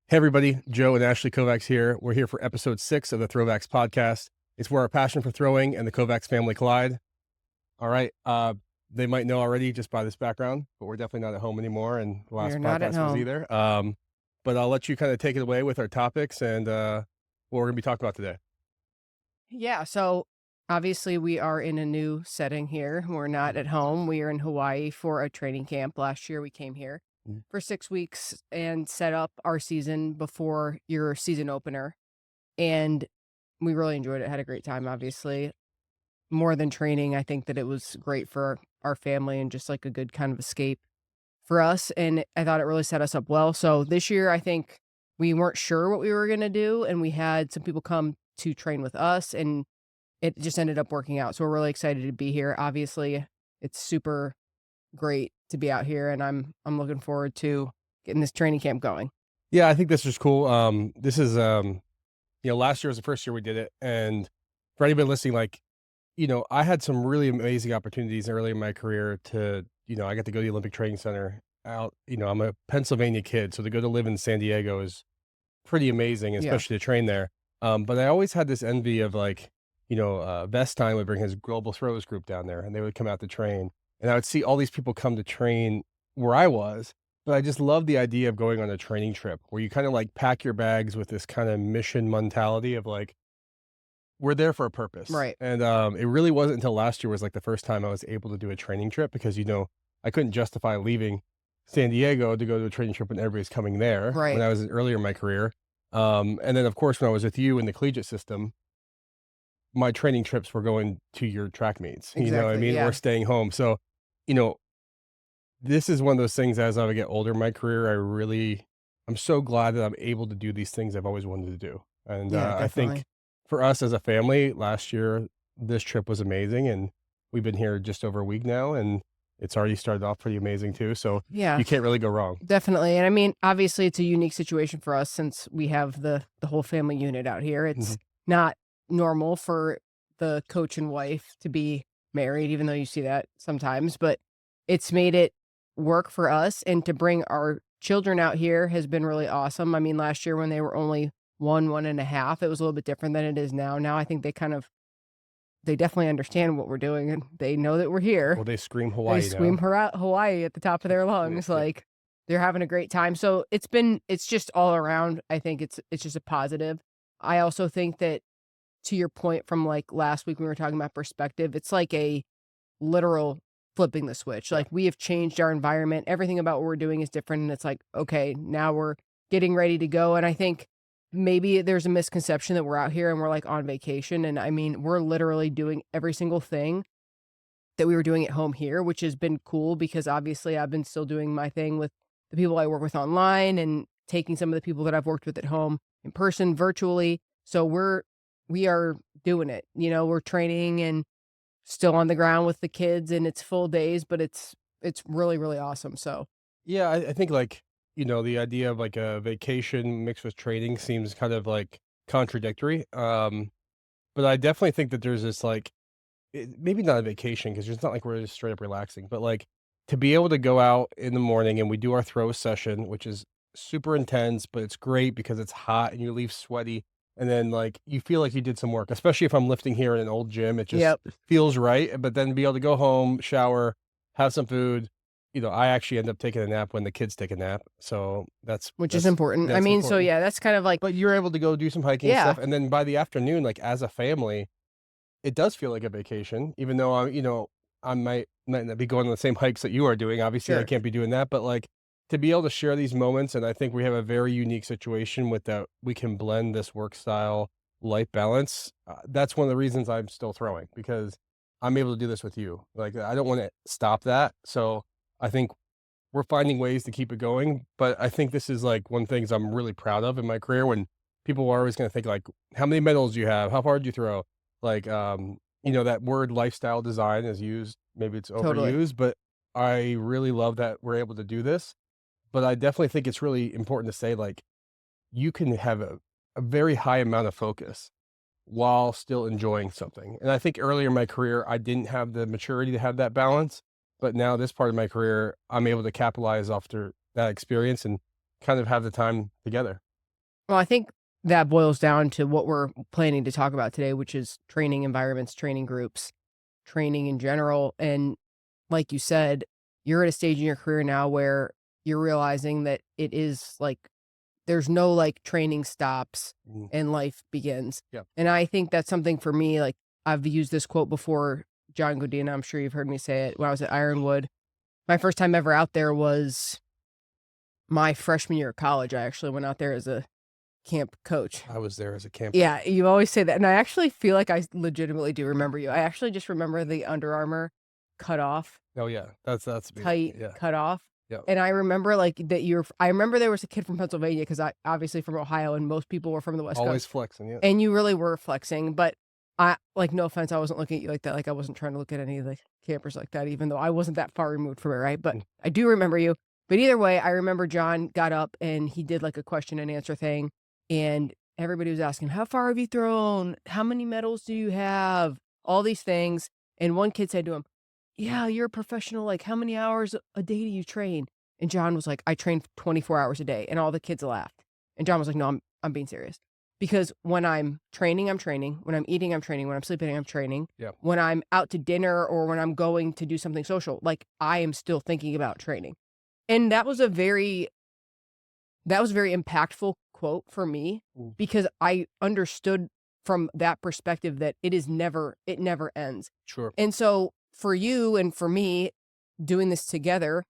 Hey everybody, Joe and Ashley Kovacs here. We're here for episode 6 of the THROvacs Podcast. It's where our passion for throwing and the Kovacs family collide. All right, they might know already just by this background, but we're definitely not at home anymore, and the last We're not at podcast was home. either. But I'll let you kind of take it away with our topics and what we're going to be talking about today. Yeah, so obviously we are in a new setting here. We're not at home. We are in Hawaii for a training camp. Last year we came here for 6 weeks and set up our season before your season opener. And we really enjoyed it. Had a great time, obviously. More than training, I think that it was great for our family and just like a good kind of escape for us. And I thought it really set us up well. So this year, I think we weren't sure what we were going to do. And we had some people come to train with us and it just ended up working out. So we're really excited to be here. Obviously, it's super great to be out here and I'm looking forward to getting this training camp going. Yeah, I think this is cool. This is, last year was the first year we did it. And for anybody listening, I had some really amazing opportunities early in my career to, I got to go to the Olympic Training Center out, I'm a Pennsylvania kid. So to go to live in San Diego is pretty amazing, especially to train there. But I always had this envy of Vestine would bring his global throws group down there and they would come out to train. And I would see all these people come to train where I was. But I just love the idea of going on a training trip where you kind of like pack your bags with this kind of mission mentality of like, we're there for a purpose. Right. And it really wasn't until last year was like the first time I was able to do a training trip because, I couldn't justify leaving San Diego to go to a training trip when everybody's coming there when I was earlier in my career. And then, of course, when I was with you in the collegiate system, my training trips were going to your track meets, you know what I mean? Yeah. Or staying home. So, this is one of those things as I would get older in my career, I'm so glad that I'm able to do these things I've always wanted to do. And Yeah, I think for us as a family, last year, this trip was amazing. And we've been here just over a week now, and it's already started off pretty amazing too. So yeah, you can't really go wrong. definitely. And I mean, obviously it's a unique situation for us since we have the whole family unit out here. It's not normal for the coach and wife to be married, even though you see that sometimes, but it's made it work for us. And to bring our children out here has been really awesome. I mean, last year when they were only 1.5, it was a little bit different than it is now. Now I think they definitely understand what we're doing and they know that we're here. Well, they scream Hawaii They scream now. Hawaii at the top of their lungs. Like they're having a great time. So it's just all around. I think it's just a positive. I also think that to your point from like last week when we were talking about perspective, it's like a literal flipping the switch. Like we have changed our environment. Everything about what we're doing is different. And it's like, okay, now we're getting ready to go. And I think maybe there's a misconception that we're out here and we're like on vacation. And I mean, we're literally doing every single thing that we were doing at home here, which has been cool because obviously I've been still doing my thing with the people I work with online and taking some of the people that I've worked with at home in person virtually. So we are doing it, we're training and still on the ground with the kids and it's full days, but it's really, really awesome. So Yeah, I think the idea of like a vacation mixed with training seems kind of like contradictory. But I definitely think that there's this maybe not a vacation because it's not like we're just straight up relaxing, but like to be able to go out in the morning and we do our throw session, which is super intense, but it's great because it's hot and you leave sweaty. And then like you feel like you did some work, especially if I'm lifting here in an old gym, it just feels right. But then be able to go home, shower, have some food. I actually end up taking a nap when the kids take a nap. So which is important. I mean, so yeah, that's kind of like, but you're able to go do some hiking and stuff. And then by the afternoon, like as a family, it does feel like a vacation, even though I might not be going on the same hikes that you are doing. Obviously, I can't be doing that, but like to be able to share these moments, and I think we have a very unique situation with that. We can blend this work style, life balance. That's one of the reasons I'm still throwing because I'm able to do this with you. Like I don't want to stop that. So I think we're finding ways to keep it going. But I think this is like one of the things I'm really proud of in my career when people are always going to think like, how many medals do you have? How far do you throw? Like, that word lifestyle design is used, maybe it's overused, but I really love that we're able to do this. But I definitely think it's really important to say, like, you can have a very high amount of focus while still enjoying something. And I think earlier in my career, I didn't have the maturity to have that balance. But now this part of my career, I'm able to capitalize after that experience and kind of have the time together. Well, I think that boils down to what we're planning to talk about today, which is training environments, training groups, training in general. And like you said, you're at a stage in your career now where you're realizing that it is like there's no like training stops Mhm. and life begins. Yeah. And I think that's something for me. Like I've used this quote before, John Godina. I'm sure you've heard me say it when I was at Ironwood. My first time ever out there was my freshman year of college. I actually went out there as a camp coach. I was there as a camper. Yeah, you always say that, and I actually feel like I legitimately do remember you. I actually just remember the Under Armour cut off, Oh, yeah. That's me. tight Yeah. cut off, Yeah. and I remember, like, that you're I remember there was a kid from Pennsylvania because I obviously from Ohio, and most people were from the West Always Coast, flexing, yeah. and you really were flexing, but I like, no offense, I wasn't looking at you like that, like, I wasn't trying to look at any of the campers like that, even though I wasn't that far removed from it, right? But Mm. I do remember you. But either way, I remember John got up and he did, like, a question and answer thing, and everybody was asking, "How far have you thrown? How many medals do you have?" All these things, and one kid said to him, "Yeah, you're a professional, like, how many hours a day do you train?" And John was like, "I train 24 hours a day," and all the kids laughed. And John was like, "No, I'm being serious." Because when I'm training, I'm training. When I'm eating, I'm training. When I'm sleeping, I'm training. Yeah. When I'm out to dinner or when I'm going to do something social, like, I am still thinking about training. And that was a very impactful quote for me Mm. because I understood from that perspective that it never ends. Sure. And so for you and for me doing this together,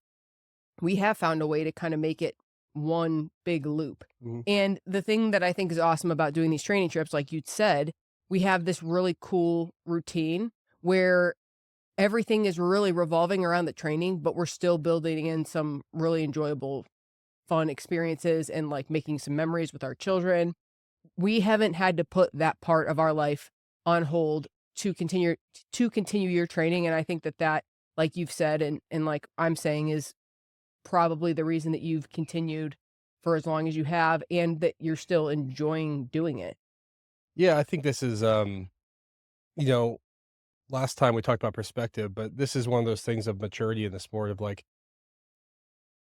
we have found a way to kind of make it one big loop. Mhm. And the thing that I think is awesome about doing these training trips, like you said, we have this really cool routine where everything is really revolving around the training, but we're still building in some really enjoyable, fun experiences and like making some memories with our children. We haven't had to put that part of our life on hold to continue your training. And I think that, like you've said, and like I'm saying, is probably the reason that you've continued for as long as you have and that you're still enjoying doing it. Yeah, I think this is, you know, last time we talked about perspective, but this is one of those things of maturity in the sport of, like,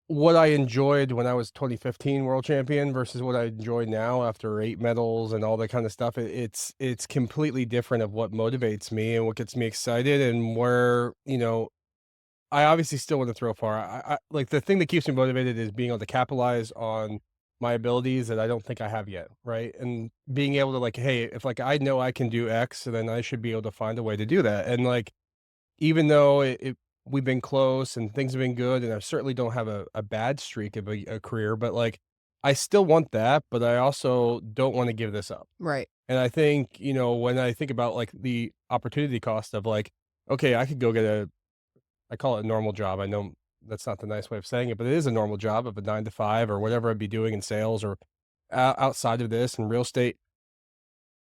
what I enjoyed when I was 2015 world champion versus what I enjoy now after 8 medals and all that kinda stuff, it's completely different of what motivates me and what gets me excited and where, I obviously still wanna throw far. I like, the thing that keeps me motivated is being able to capitalize on my abilities that I don't think I have yet, right? And being able to, like, "Hey, if, like, I know I can do X, then I should be able to find a way to do that." And, like, even though we've been close and things have been good, and I certainly don't have a bad streak of a career, but, like, I still want that, but I also don't wanna give this up. Right. And I think, when I think about, like, the opportunity cost of, like, okay, I could go get I call it a normal job. I know that's not the nice way of saying it, but it is a normal job of a 9 to 5 or whatever I'd be doing in sales or outside of this in real estate.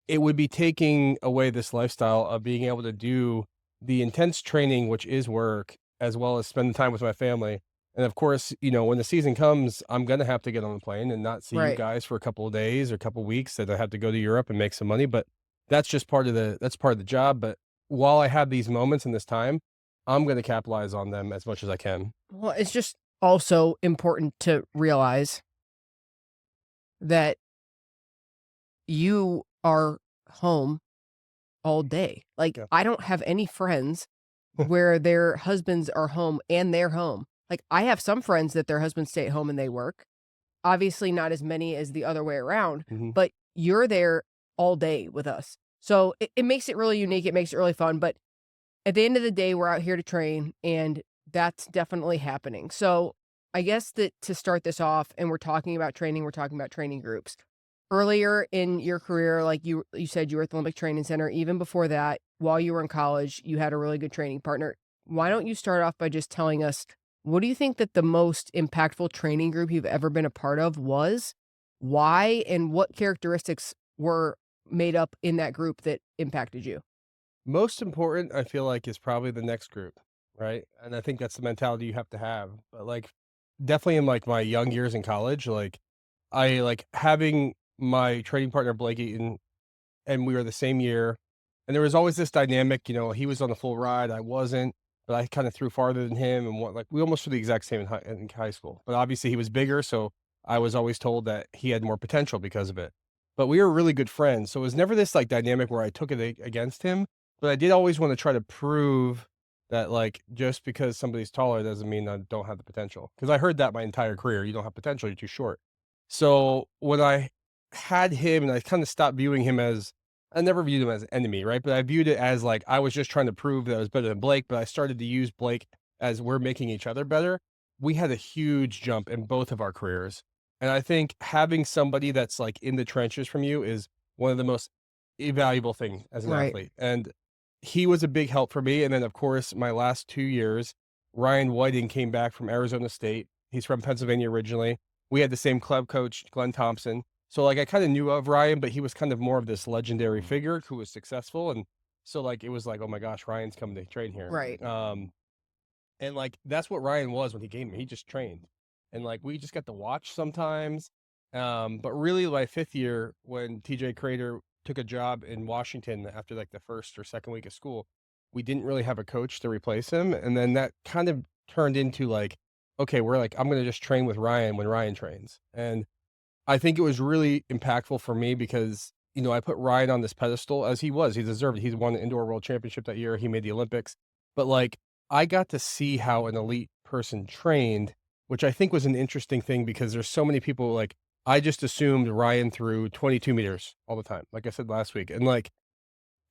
It would be taking away this lifestyle of being able to do the intense training, which is work, as well as spend time with my family. And of course, when the season comes, I'm gonna have to get on a plane and not see you Right. guys for a couple of days or a couple of weeks that I have to go to Europe and make some money. But that's part of the job. But while I have these moments in this time, I'm gonna capitalize on them as much as I can. Well, it's just also important to realize that you are home all day. Like, Yeah. I don't have any friends where their husbands are home and they're home. Like, I have some friends that their husbands stay at home and they work. Obviously, not as many as the other way around, Mhm. but you're there all day with us. So it makes it really unique. It makes it really fun. But at the end of the day, we're out here to train, and that's definitely happening. So I guess that to start this off, and we're talking about training groups. Earlier in your career, like you said, you were at the Olympic Training Center. Even before that, while you were in college, you had a really good training partner. Why don't you start off by just telling us, what do you think that the most impactful training group you've ever been a part of was? Why and what characteristics were made up in that group that impacted you? Most important, I feel like, is probably the next group, right? And I think that's the mentality you have to have. But, like, definitely in, like, my young years in college, like, I like having my trading partner, Blake Eaton, and we were the same year, and there was always this dynamic, he was on the full ride, I wasn't, but I kinda threw farther than him and what like, we almost threw the exact same in high school, but obviously he was bigger, so I was always told that he had more potential because of it. But we were really good friends, so it was never this, like, dynamic where I took it against him, but I did always wanna try to prove that, like, just because somebody's taller doesn't mean I don't have the potential. Because I heard that my entire career, "You don't have potential, you're too short." So, when I had him and I kinda stopped viewing him as I never viewed him as an enemy, right? But I viewed it as, like, I was just trying to prove that I was better than Blake, but I started to use Blake as we're making each other better. We had a huge jump in both of our careers. And I think having somebody that's, like, in the trenches from you is one of the most invaluable things as an Right. athlete, and he was a big help for me, and then, of course, my last 2 years, Ryan Whiting came back from Arizona State. He's from Pennsylvania originally. We had the same club coach, Glenn Thompson. So, like, I kinda knew of Ryan, but he was kind of more of this legendary figure who was successful, and so, like, it was like, "Oh my gosh, Ryan's coming to train here." Right. And, like, that's what Ryan was when he came here, he just trained. And, like, we just got to watch sometimes, but really, my 5th year, when TJ Crater took a job in Washington after, like, the 1st or 2nd week of school, we didn't really have a coach to replace him, and then that kind of turned into, like, okay, we're like, I'm gonna just train with Ryan when Ryan trains, and I think it was really impactful for me because, I put Ryan on this pedestal as he was. He deserved it. He won the indoor world championship that year. He made the Olympics. But like, I got to see how an elite person trained, which I think was an interesting thing because there's so many people like, I just assumed Ryan threw 22 meters all the time, like I said last week. And like,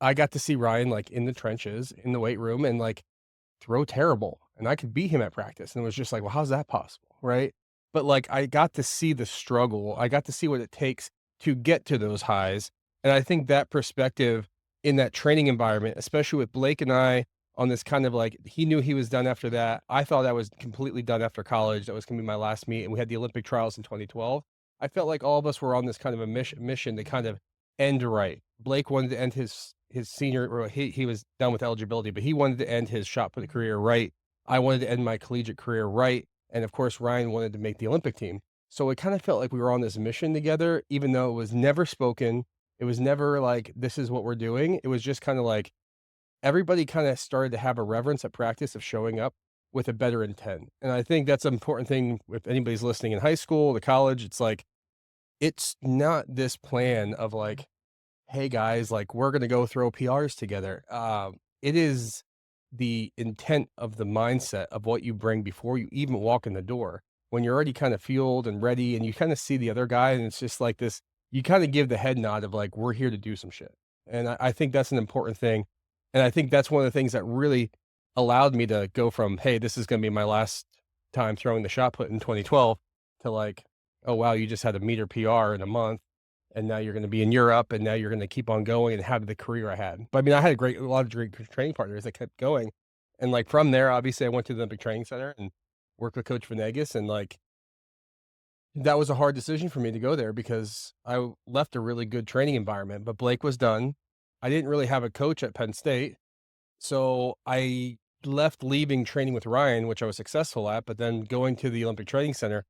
I got to see Ryan like in the trenches, in the weight room, and like throw terrible, and I could beat him at practice, and it was just like, "Well, how's that possible?" Right? But, like, I got to see the struggle, I got to see what it takes to get to those highs, and I think that perspective in that training environment, especially with Blake and I on this kind of like he knew he was done after that, I thought I was completely done after college, that was gonna be my last meet, and we had the Olympic trials in 2012. I felt like all of us were on this kind of a mission to kind of end right. Blake wanted to end his senior or he was done with eligibility, but he wanted to end his shot put career right. I wanted to end my collegiate career right, and of course, Ryan wanted to make the Olympic team. So it kind of felt like we were on this mission together, even though it was never spoken. It was never like, "This is what we're doing." It was just kinda like everybody kinda started to have a reverence at practice of showing up with a better intent, and I think that's an important thing if anybody's listening in high school, to college, it's like, it's not this plan of like, "Hey guys, like we're gonna go throw PRs together." It is the intent of the mindset of what you bring before you even walk in the door. When you're already kind of fueled and ready and you kind of see the other guy and it's just like this, you kind of give the head nod of like, we're here to do some shit. And I think that's an important thing. And I think that's one of the things that really allowed me to go from, hey, this is gonna be my last time throwing the shot put in 2012 to like, oh wow, you just had a meter PR in a month and now you're gonna be in Europe, and now you're gonna keep on going and have the career I had. But I mean, I had a lot of great training partners that kept going, and, like, from there, obviously, I went to the Olympic Training Center and worked with Coach Venegas, and, like, that was a hard decision for me to go there because I left a really good training environment, but Blake was done. I didn't really have a coach at Penn State, so I left leaving training with Ryan, which I was successful at, but then going to the Olympic Training Center,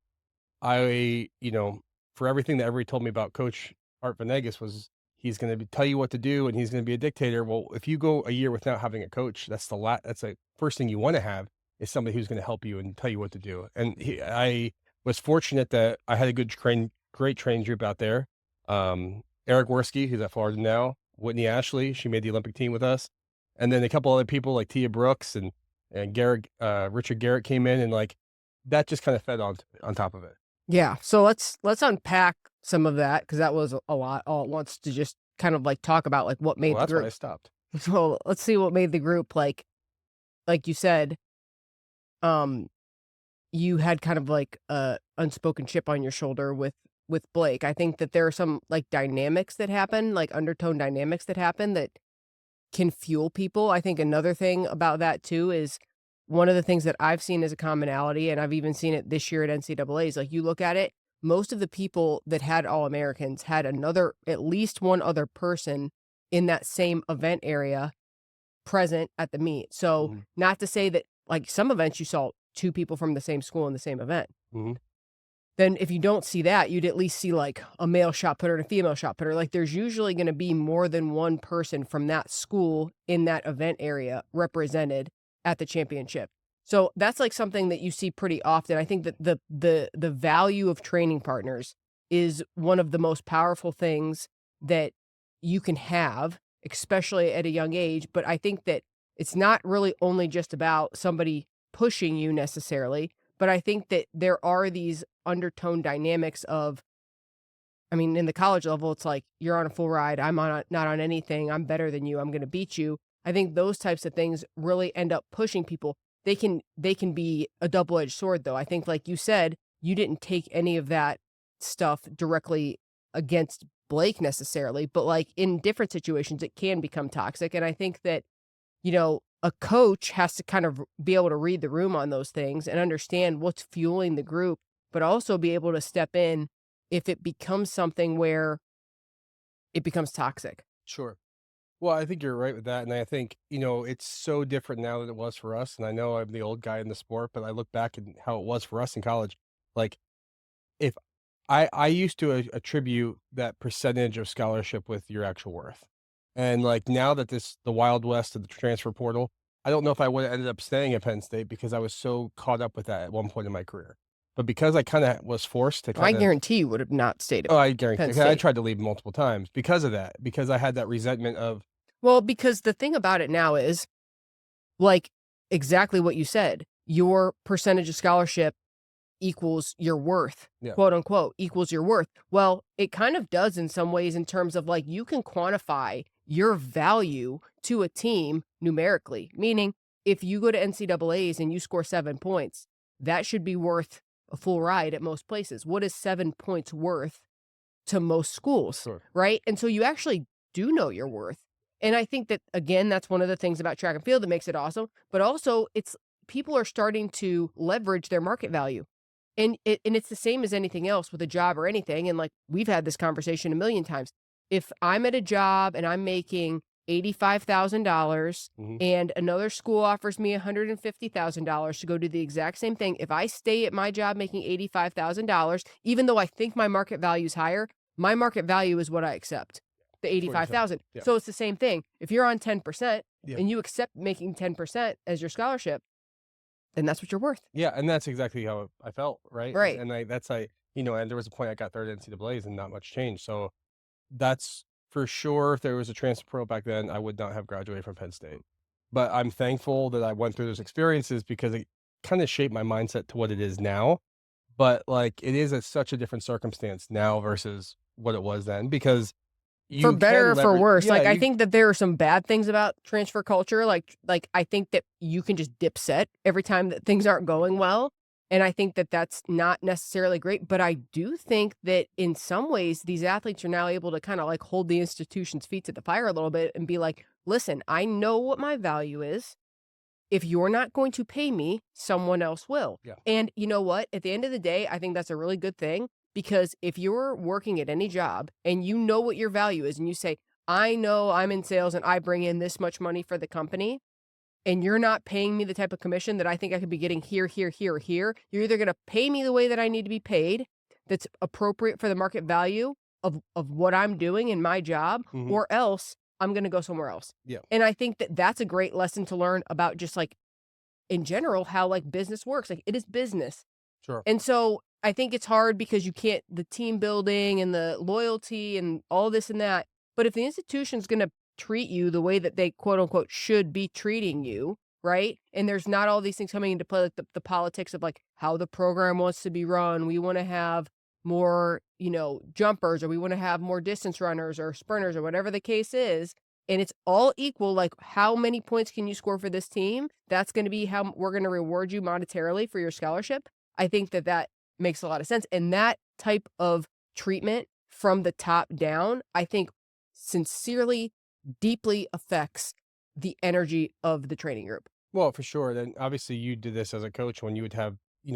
for everything that everybody told me about Coach Art Venegas was he's going to tell you what to do and he's going to be a dictator. Well, if you go a year without having a coach, that's the first thing you want to have is somebody who's going to help you and tell you what to do. And I was fortunate that I had a great training group out there. Eric Worski, who's at Florida now, Whitney Ashley, she made the Olympic team with us, and then a couple other people like Tia Brooks and Garrett, Richard Garrett came in, and like that just kind of fed on top of it. Yeah. So let's unpack some of that because that was a lot all at once to just kind of like talk about like what Well, made the that's why I group. stopped. So let's see what made the group like you said, um, you had kind of like a unspoken chip on your shoulder with Blake. I think that there are some like dynamics that happen, like undertone dynamics that happen that can fuel people. I think another thing about that too is one of the things that I've seen as a commonality, and I've even seen it this year at NCAA, is like you look at it, most of the people that had All-Americans had at least one other person in that same event area present at the meet. So Mhm, not to say that like some events you saw two people from the same school in the same event. mhm. Then if you don't see that, you'd at least see like a male shot putter and a female shot putter. Like there's usually going to be more than one person from that school in that event area represented at the championship. So that's like something that you see pretty often. I think that the value of training partners is one of the most powerful things that you can have, especially at a young age. But I think that it's not really only just about somebody pushing you necessarily, but I think that there are these undertone dynamics of, I mean, in the college level, it's like you're on a full ride. I'm on not on anything. I'm better than you. I'm going to beat you. I think those types of things really end up pushing people. They can be a double-edged sword, though. I think, like you said, you didn't take any of that stuff directly against Blake necessarily, but like in different situations, it can become toxic. And I think that, a coach has to kind of be able to read the room on those things and understand what's fueling the group, but also be able to step in if it becomes something where it becomes toxic. Sure. Well, I think you're right with that, and I think, it's so different now than it was for us, and I know I'm the old guy in the sport, but I look back at how it was for us in college. Like, if I used to attribute that percentage of scholarship with your actual worth. And, like, now that the Wild West of the transfer portal, I don't know if I would have ended up staying at Penn State because I was so caught up with that at one point in my career. But because I kinda was forced to I kinda guarantee you would have not stayed at Oh, I guarantee Penn 'cause I State. tried to leave multiple times because of that, because I had that resentment of Well, because the thing about it now is, like, exactly what you said, your percentage of scholarship equals your worth, yeah, quote unquote, equals your worth. Well, it kind of does in some ways in terms of like you can quantify your value to a team numerically, meaning if you go to NCAAs and you score 7 points, that should be worth a full ride at most places. What is 7 points worth to most schools, sure. right? And so you actually do know your worth. And I think that, again, that's one of the things about track and field that makes it awesome. But also, it's people are starting to leverage their market value. And it's the same as anything else with a job or anything, and, like, we've had this conversation a million times. If I'm at a job and I'm making $85,000 Mhm. and another school offers me $150,000 to go do the exact same thing, if I stay at my job making $85,000, even though I think my market value is higher, my market value is what I accept, the That's what you're saying. 85,000. Yeah. So it's the same thing. If you're on 10% Yeah. and you accept making 10% as your scholarship, then that's what you're worth. Yeah, and that's exactly how I felt, right? Right. And and there was a point I got third at NCAAs and not much changed. So that's for sure. If there was a transfer pro back then, I would not have graduated from Penn State. But I'm thankful that I went through those experiences because it kind of shaped my mindset to what it is now. But like it is such a different circumstance now versus what it was then because For you better can or for leverage. worse, Yeah, like, I you think that there are some bad things about transfer culture, I think that you can just dip set every time that things aren't going well, and I think that that's not necessarily great, but I do think that in some ways, these athletes are now able to kinda, like, hold the institution's feet to the fire a little bit and be like, "Listen, I know what my value is. If you're not going to pay me, someone else will." yeah, And you know what? At the end of the day, I think that's a really good thing because if you're working at any job and you know what your value is and you say, I know I'm in sales and I bring in this much money for the company, and you're not paying me the type of commission that I think I could be getting here, here, here, or here, you're either going to pay me the way that I need to be paid, that's appropriate for the market value of what I'm doing in my job, mhm, or else I'm going to go somewhere else. yeah, And I think that that's a great lesson to learn about just like in general how like business works. Like it is business. sure. And so I think it's hard because you can't the team building and the loyalty and all this and that. But if the institution's going to treat you the way that they quote unquote should be treating you, right? And there's not all these things coming into play, like the politics of like how the program wants to be run. We want to have more, jumpers, or we want to have more distance runners or sprinters or whatever the case is. And it's all equal. Like, how many points can you score for this team? That's going to be how we're going to reward you monetarily for your scholarship. I think that that makes a lot of sense. And that type of treatment from the top down, I think sincerely, deeply affects the energy of the training group. Well, for sure. Then obviously you did this as a coach when you would have, we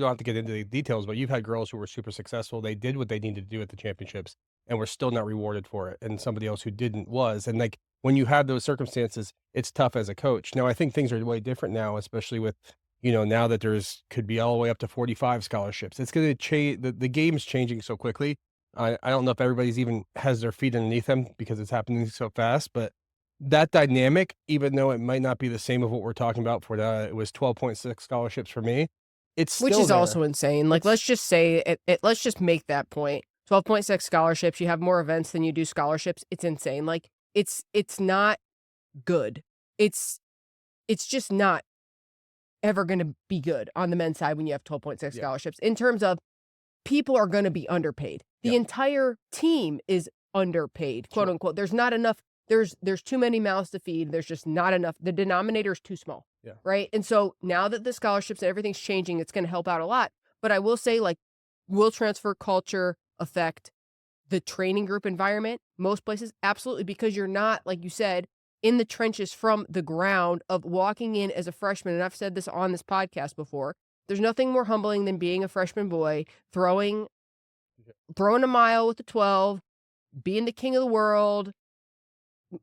don't have to get into the details, but you've had girls who were super successful. They did what they needed to do at the championships and were still not rewarded for it. And somebody else who didn't was. And like when you have those circumstances, it's tough as a coach. Now, I think things are way different now, especially with, now that could be all the way up to 45 scholarships. It's going to change. The game's changing so quickly. I don't know if everybody's even has their feet underneath them because it's happening so fast, but that dynamic, even though it might not be the same of what we're talking about for it was 12.6 scholarships for me, it's still Which is there. also insane. Like, let's just say let's just make that point. 12.6 scholarships, you have more events than you do scholarships. It's insane. Like, it's not good. It's just not ever going to be good on the men's side when you have 12.6 scholarships. In terms of people are going to be underpaid. The entire team is underpaid, quote unquote. There's not enough. There's too many mouths to feed. There's just not enough. The denominator is too small. Right. And so now that the scholarships and everything's changing, it's going to help out a lot. But I will say, like, will transfer culture affect the training group environment? Most places, absolutely, because you're not, like you said, in the trenches from the ground of walking in as a freshman. And I've said this on this podcast before. There's nothing more humbling than being a freshman boy, throwing a mile with the 12, being the king of the world,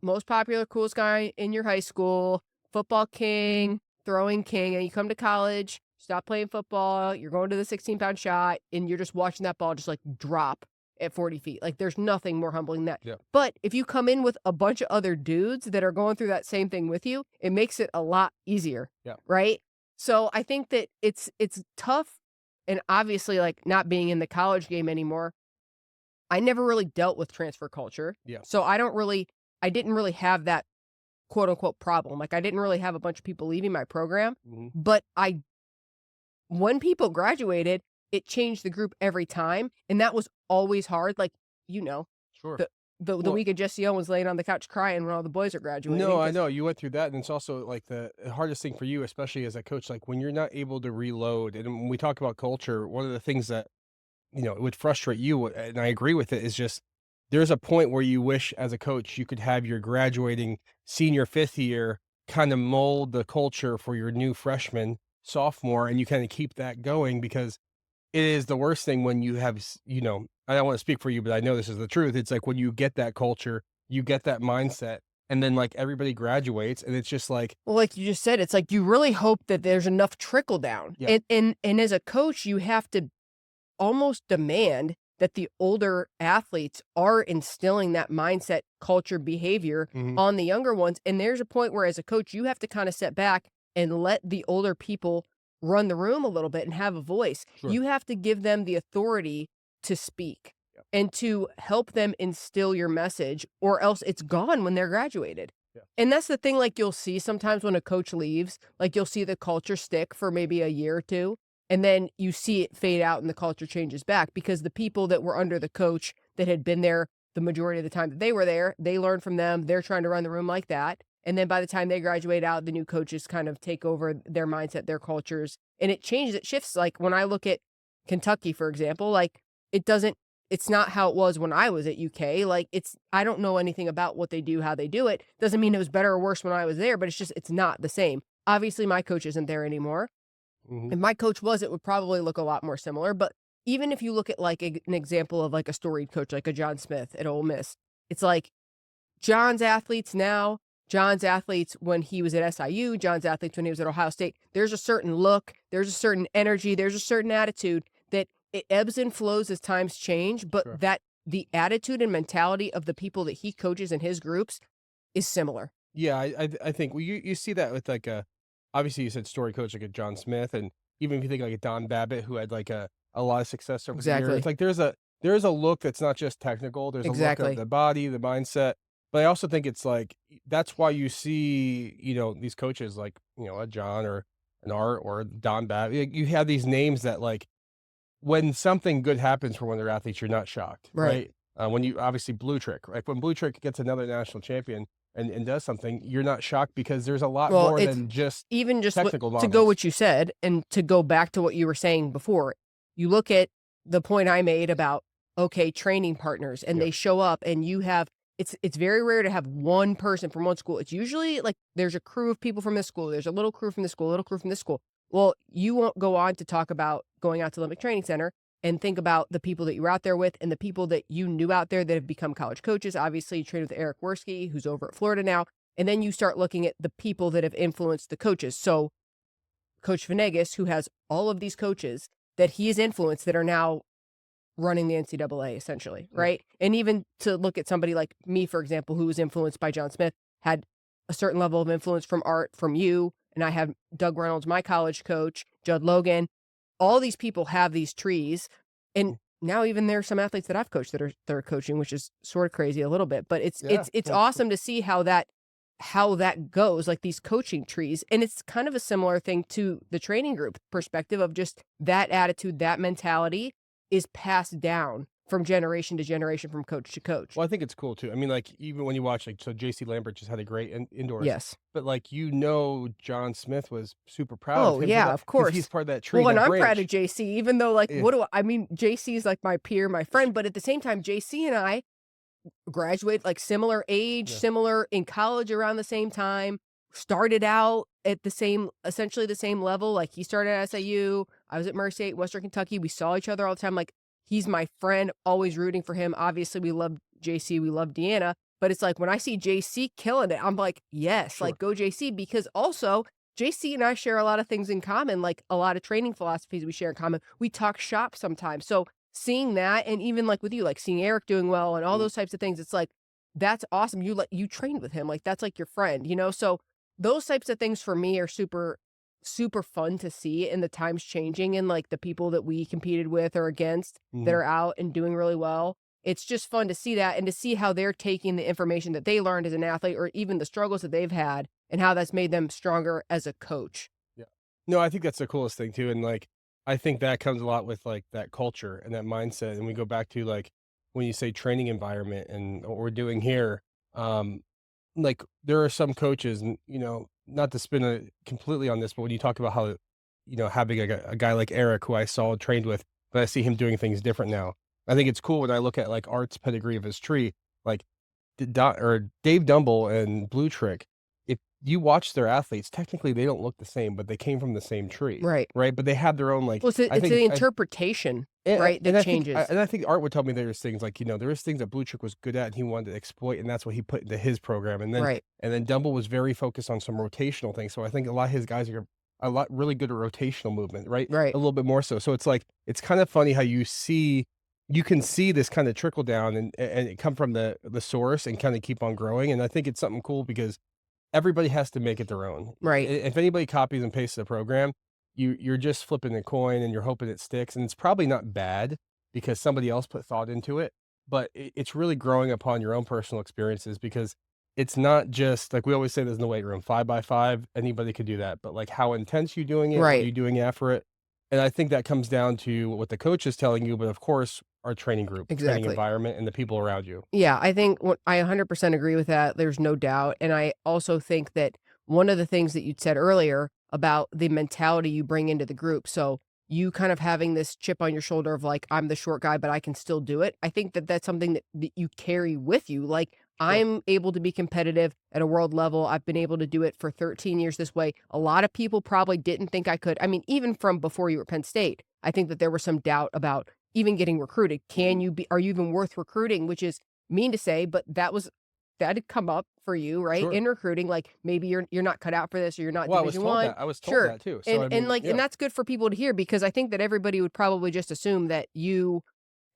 most popular, coolest guy in your high school, football king, throwing king, and you come to college, stop playing football, you're going to the 16-pound shot, and you're just watching that ball just like drop at 40 feet. Like, there's nothing more humbling than that. But if you come in with a bunch of other dudes that are going through that same thing with you, it makes it a lot easier, right? So I think that it's tough, and obviously, like, not being in the college game anymore, I never really dealt with transfer culture. So I didn't really have that quote unquote problem. Like, I didn't really have a bunch of people leaving my program, but when people graduated, it changed the group every time. And that was always hard. Like, the week of Jesse Owens laying on the couch crying when all the boys are graduating. No, I know you went through that. And it's also like the hardest thing for you, especially as a coach, like when you're not able to reload. And when we talk about culture, one of the things that, it would frustrate you, and I agree with it, is just there's a point where you wish as a coach you could have your graduating senior 5th year kind of mold the culture for your new freshman, sophomore, and you kind of keep that going, because it is the worst thing when you have, I don't want to speak for you, but I know this is the truth. It's like when you get that culture, you get that mindset, and then like everybody graduates, and it's just like, well, like you just said, it's like you really hope that there's enough trickle down. And as a coach, you have to almost demand that the older athletes are instilling that mindset, culture, behavior on the younger ones. And there's a point where as a coach, you have to kind of step back and let the older people run the room a little bit and have a voice. You have to give them the authority to speak and to help them instill your message, or else it's gone when they're graduated. And that's the thing, like, you'll see sometimes when a coach leaves, like, you'll see the culture stick for maybe a year or two, and then you see it fade out and the culture changes back, because the people that were under the coach that had been there the majority of the time that they were there, they learned from them. They're trying to run the room like that. And then by the time they graduate out, the new coaches kind of take over their mindset, their cultures, and it changes, it shifts. Like, when I look at Kentucky, for example, like, it's not how it was when I was at UK. Like, I don't know anything about what they do, how they do it. Doesn't mean it was better or worse when I was there, but it's not the same. Obviously, my coach isn't there anymore. If my coach was, it would probably look a lot more similar. But even if you look at like an example of like a storied coach, like a John Smith at Ole Miss, it's like John's athletes now, John's athletes when he was at SIU, John's athletes when he was at Ohio State. There's a certain look, there's a certain energy, there's a certain attitude that it ebbs and flows as times change, but that the attitude and mentality of the people that he coaches in his groups is similar. Yeah, I think you see that with like obviously you said story coach like a John Smith, and even if you think like a Don Babbitt who had like a lot of success over the years, it's like there is a look that's not just technical. There's a look of the body, the mindset. But I also think it's like that's why you see these coaches like a John or an Art or Don Babbitt. You have these names that like when something good happens for one of their athletes, you're not shocked, right? When you obviously Blue Trick, like when Blue Trick gets another national champion and does something, you're not shocked because there's a lot more than just even just technical to go what you said and to go back to what you were saying before. You look at the point I made about training partners, and they show up, and you have it's very rare to have one person from one school. It's usually like there's a crew of people from this school, there's a little crew from this school, a little crew from this school. Well, you won't go on to talk about going out to Olympic Training Center and think about the people that you were out there with and the people that you knew out there that have become college coaches. Obviously, you trained with Eric Worski, who's over at Florida now. And then you start looking at the people that have influenced the coaches. So Coach Venegas, who has all of these coaches that he has influenced that are now running the NCAA, essentially, right? And even to look at somebody like me, for example, who was influenced by John Smith, had a certain level of influence from Art, from you, and I have Doug Reynolds, my college coach, Judd Logan. All these people have these trees, and now even there are some athletes that I've coached that are coaching, which is sort of crazy a little bit, but it's awesome to see how that goes, like these coaching trees. And it's kind of a similar thing to the training group perspective of just that attitude, that mentality is passed down from generation to generation, from coach to coach. Well, I think it's cool too. I mean, like, even when you watch, like, so JC Lambert just had a great indoors. Yes. But like, John Smith was super proud of Oh, him yeah, that, of course. he's part of that tree. Well, and that I'm branch. proud of JC, even though, like, I mean, JC is like my peer, my friend, but at the same time, JC and I graduated like similar age, similar in college around the same time, started out at essentially the same level. Like, he started at SIU, I was at Murray State, Western Kentucky. We saw each other all the time. Like, he's my friend, always rooting for him. Obviously, we love JC, we love Deanna, but it's like when I see JC killing it, I'm like, yes, like, go JC, because also JC and I share a lot of things in common, like a lot of training philosophies we share in common. We talk shop sometimes. So seeing that, and even like with you, like seeing Eric doing well and all those types of things, it's like, that's awesome. You trained with him. Like, that's like your friend, So those types of things for me are super, super fun to see, and the times changing, and like the people that we competed with or against that are out and doing really well. It's just fun to see that, and to see how they're taking the information that they learned as an athlete, or even the struggles that they've had, and how that's made them stronger as a coach. Yeah. No, I think that's the coolest thing too. And like, I think that comes a lot with like that culture and that mindset. And we go back to like, when you say training environment and what we're doing here, like, there are some coaches, and not to spin it completely on this, but when you talk about how, having a guy like Eric, who I saw and trained with, but I see him doing things different now. I think it's cool when I look at like Art's pedigree of his tree, like Dave Dumble and Blue Trick. If you watch their athletes, technically they don't look the same, but they came from the same tree, Right. right? But they have their own, like, Well, it's the interpretation, right, that changes. And I think Art would tell me there's things like, there was things that Blue Trick was good at and he wanted to exploit, and that's what he put into his program. And then, Right. and then Dumble was very focused on some rotational things. So I think a lot of his guys are a lot really good at rotational movement, right? Right. A little bit more so. So it's like, it's kind of funny how you can see this kind of trickle down and it come from the source and kind of keep on growing. And I think it's something cool because everybody has to make it their own. Right. If anybody copies and pastes the program, you're just flipping a coin and you're hoping it sticks. And it's probably not bad because somebody else put thought into it, but it's really growing upon your own personal experiences, because it's not just like we always say, there's no weight room, 5x5, anybody could do that. But like, how intense you doing it, what are Right. you doing after it? And I think that comes down to what the coach is telling you, but of course, our training group, training Exactly. environment, and the people around you. Yeah, I think I 100% agree with that. There's no doubt. And I also think that one of the things that you'd said earlier about the mentality you bring into the group. So you kind of having this chip on your shoulder of like, I'm the short guy, but I can still do it. I think that that's something that you carry with you. Like, I'm able to be competitive at a world level. I've been able to do it for 13 years this way. A lot of people probably didn't think I could. I mean, even from before you were at Penn State, I think that there was some doubt about even getting recruited. Are you even worth recruiting? Which is mean to say, but that had come up for you, right? Sure. In recruiting, like, maybe you're not cut out for this, or you're not Well, Division I. I was told Sure. that too. So, And I mean, and that's good for people to hear, because I think that everybody would probably just assume that you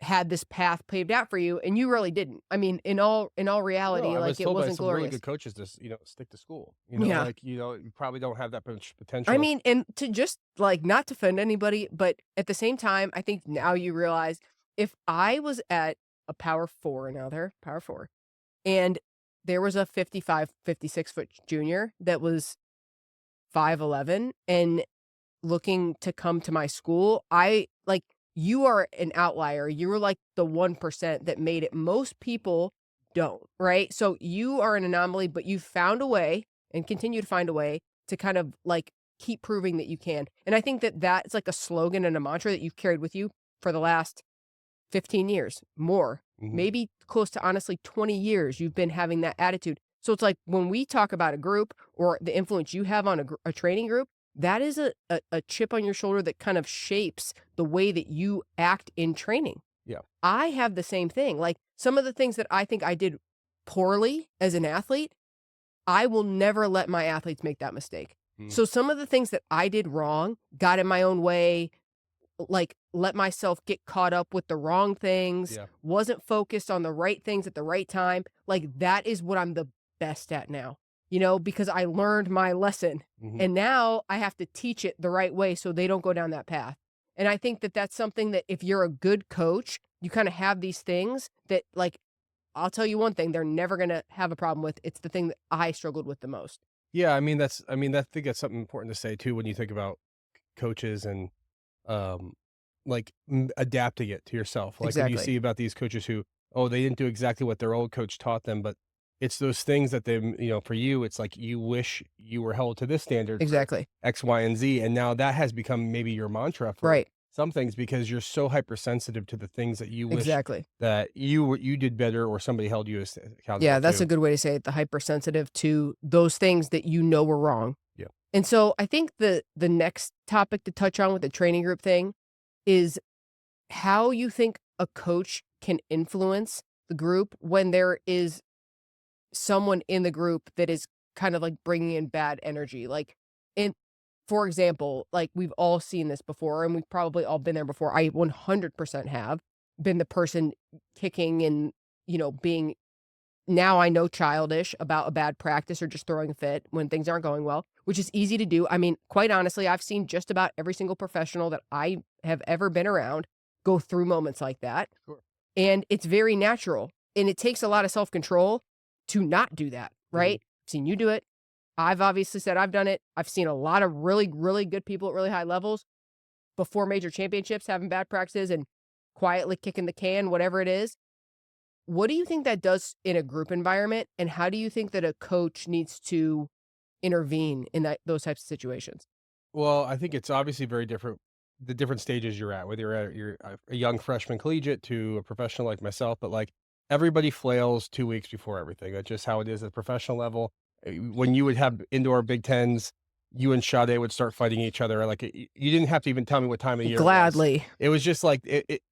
had this path paved out for you, and you really didn't. I mean, in all reality, No, I like, was it told by wasn't some glorious. really good coaches to stick to school. Yeah. Like, you probably don't have that much potential. I mean, and to just like, not to offend anybody, but at the same time, I think now you realize, if I was at a Power 4, now they're Power 4, and there was a 55, 56-foot junior that was 5'11" and looking to come to my school, you are an outlier. You were like the 1% that made it. Most people don't, right? So you are an anomaly, but you found a way and continue to find a way to kind of like keep proving that you can. And I think that that's like a slogan and a mantra that you've carried with you for the last 15 years, more, maybe close to honestly 20 years. You've been having that attitude. So it's like, when we talk about a group or the influence you have on a training group, that is a chip on your shoulder that kind of shapes the way that you act in training. Yeah. I have the same thing. Like, some of the things that I think I did poorly as an athlete, I will never let my athletes make that mistake. So some of the things that I did wrong, got in my own way, like, let myself get caught up with the wrong things, wasn't focused on the right things at the right time. Like, that is what I'm the best at now, because I learned my lesson and now I have to teach it the right way so they don't go down that path. And I think that that's something that if you're a good coach, you kind of have these things that, like, I'll tell you one thing, they're never going to have a problem with. It's the thing that I struggled with the most. Yeah, I mean, I think that's something important to say too when you think about coaches and like adapting it to yourself. Like when you Exactly. see about these coaches who, oh, they didn't do exactly what their old coach taught them, but it's those things that they, for you, it's like you wish you were held to this standard for Exactly. X, Y, and Z, and now that has become maybe your mantra for Right. some things because you're so hypersensitive to the things that you wish Exactly. that you did better or somebody held you accountable Yeah, that's to. a good way to say it. The hypersensitive to those things that were wrong. Yeah. And so I think the next topic to touch on with the training group thing is how you think a coach can influence the group when there is someone in the group that is kind of like bringing in bad energy. Like, for example, like we've all seen this before and we've probably all been there before. I 100% have been the person kicking and, being, now I know, childish about a bad practice or just throwing a fit when things aren't going well, which is easy to do. I mean, quite honestly, I've seen just about every single professional that I have ever been around go through moments like that. Sure. And it's very natural. And it takes a lot of self-control to not do that, right? I've seen you do it. I've obviously said I've done it. I've seen a lot of really, really good people at really high levels before major championships having bad practices and quietly kicking the can, whatever it is. What do you think that does in a group environment? And how do you think that a coach needs to intervene in those types of situations? Well, I think it's obviously very different, the different stages you're at, whether you're a young freshman collegiate to a professional like myself, but like everybody flails 2 weeks before everything. That's just how it is at the professional level. When you would have indoor Big Tens, you and Sade would start fighting each other. Like you didn't have to even tell me what time of year. Gladly. It was just like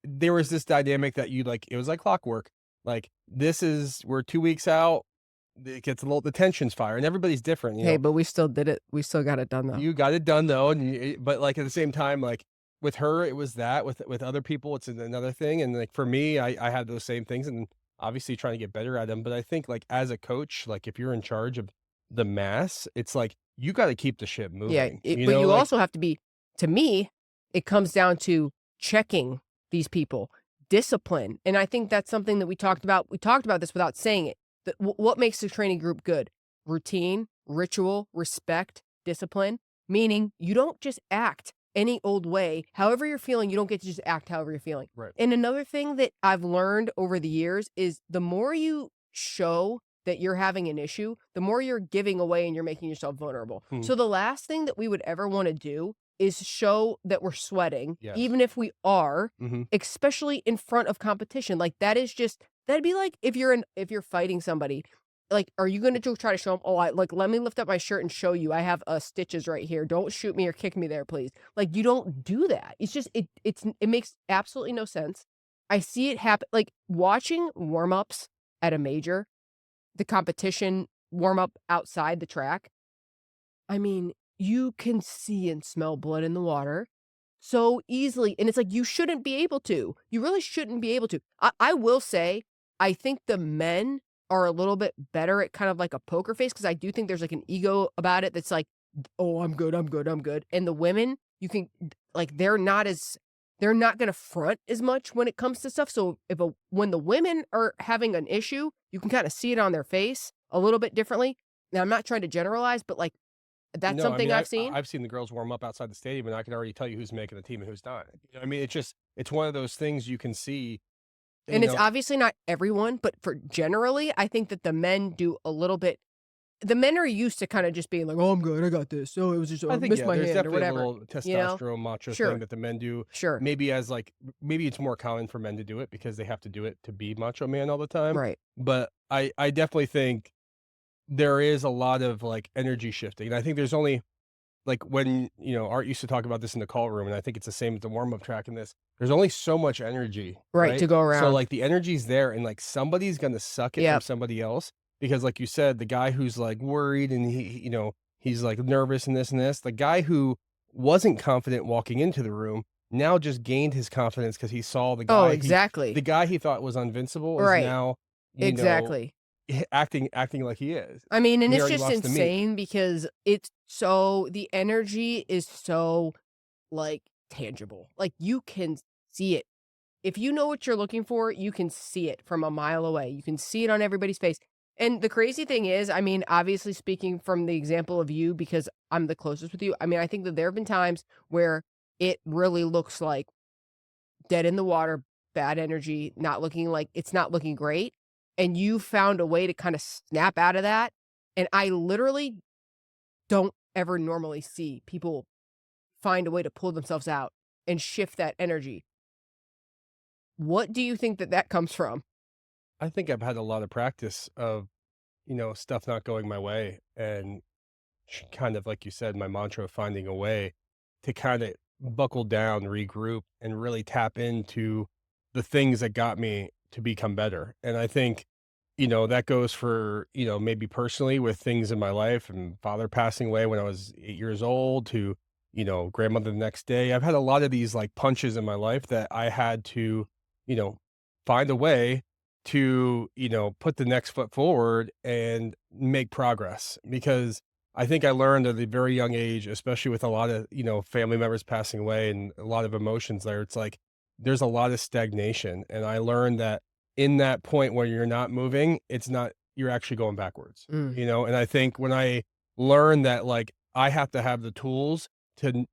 there was this dynamic that it was like clockwork. Like we're 2 weeks out. It gets the tension's fire, and everybody's different. Hey, but we still did it. We still got it done though. You got it done though, but like at the same time, like with her, it was that. With other people, it's another thing. And like for me, I had those same things, and obviously trying to get better at them. But I think like as a coach, like if you're in charge of the mass, it's like you got to keep the ship moving. Yeah, but you also have to be. To me, it comes down to checking these people, discipline, and I think that's something that we talked about. We talked about this without saying it. What makes the training group good? Routine, ritual, respect, discipline, meaning you don't just act any old way. However you're feeling, you don't get to just act however you're feeling. Right. And another thing that I've learned over the years is the more you show that you're having an issue, the more you're giving away and you're making yourself vulnerable. So the last thing that we would ever want to do is show that we're sweating, even if we are, especially in front of competition. Like that'd be like if you're fighting somebody, like, are you going to try to show them, oh, let me lift up my shirt and show you I have stitches right here. Don't shoot me or kick me there, please. Like, you don't do that. It's just, it makes absolutely no sense. I see it happen, like watching warm-ups at a major, the competition warm-up outside the track. I mean, you can see and smell blood in the water so easily. And it's like, you shouldn't be able to. You really shouldn't be able to. I will say, I think the men are a little bit better at kind of like a poker face, because I do think there's like an ego about it that's like, oh, I'm good, I'm good, I'm good. And the women, you can, like, they're not going to front as much when it comes to stuff. So when the women are having an issue, you can kind of see it on their face a little bit differently. Now, I'm not trying to generalize, but like, that's something I've seen. I've seen the girls warm up outside the stadium, and I can already tell you who's making the team and who's not. I mean, it's one of those things you can see. And it's obviously not everyone, but generally, I think that the men do a little bit. The men are used to kind of just being like, "Oh, I'm good, I got this." So it was just, I missed my hand or whatever. A little testosterone macho thing that the men do. Sure. Maybe it's more common for men to do it because they have to do it to be macho man all the time. Right. But I definitely think there is a lot of like energy shifting, and I think there's only like when Art used to talk about this in the call room, and I think it's the same at the warm up track in this. There's only so much energy, right, to go around. So like the energy's there, and like somebody's gonna suck it from somebody else, because like you said, the guy who's like worried and he's like nervous and this, the guy who wasn't confident walking into the room now just gained his confidence because he saw the guy. Oh, exactly. The guy he thought was invincible is now exactly. acting like he is. I mean, and And he it's already just lost the meat. insane because the energy is so, like, tangible. Like, you can see it. If you know what you're looking for, you can see it from a mile away. You can see it on everybody's face. And the crazy thing is, I mean, obviously speaking from the example of you, because I'm the closest with you, I mean, I think that there have been times where it really looks like dead in the water, bad energy, it's not looking great. And you found a way to kind of snap out of that. And I literally don't ever normally see people find a way to pull themselves out and shift that energy. What do you think that that comes from? I think I've had a lot of practice of, stuff not going my way, and kind of like you said, my mantra of finding a way to kind of buckle down, regroup, and really tap into the things that got me to become better. And I think, that goes for, maybe personally with things in my life and father passing away when I was 8 years old to, grandmother the next day. I've had a lot of these like punches in my life that I had to, you know, find a way to, put the next foot forward and make progress because I think I learned at a very young age, especially with a lot of, family members passing away and a lot of emotions there. It's like there's a lot of stagnation. And I learned that in that point where you're not moving, it's not, you're actually going backwards, Mm. And I think when I learned that, like, I have to have the tools to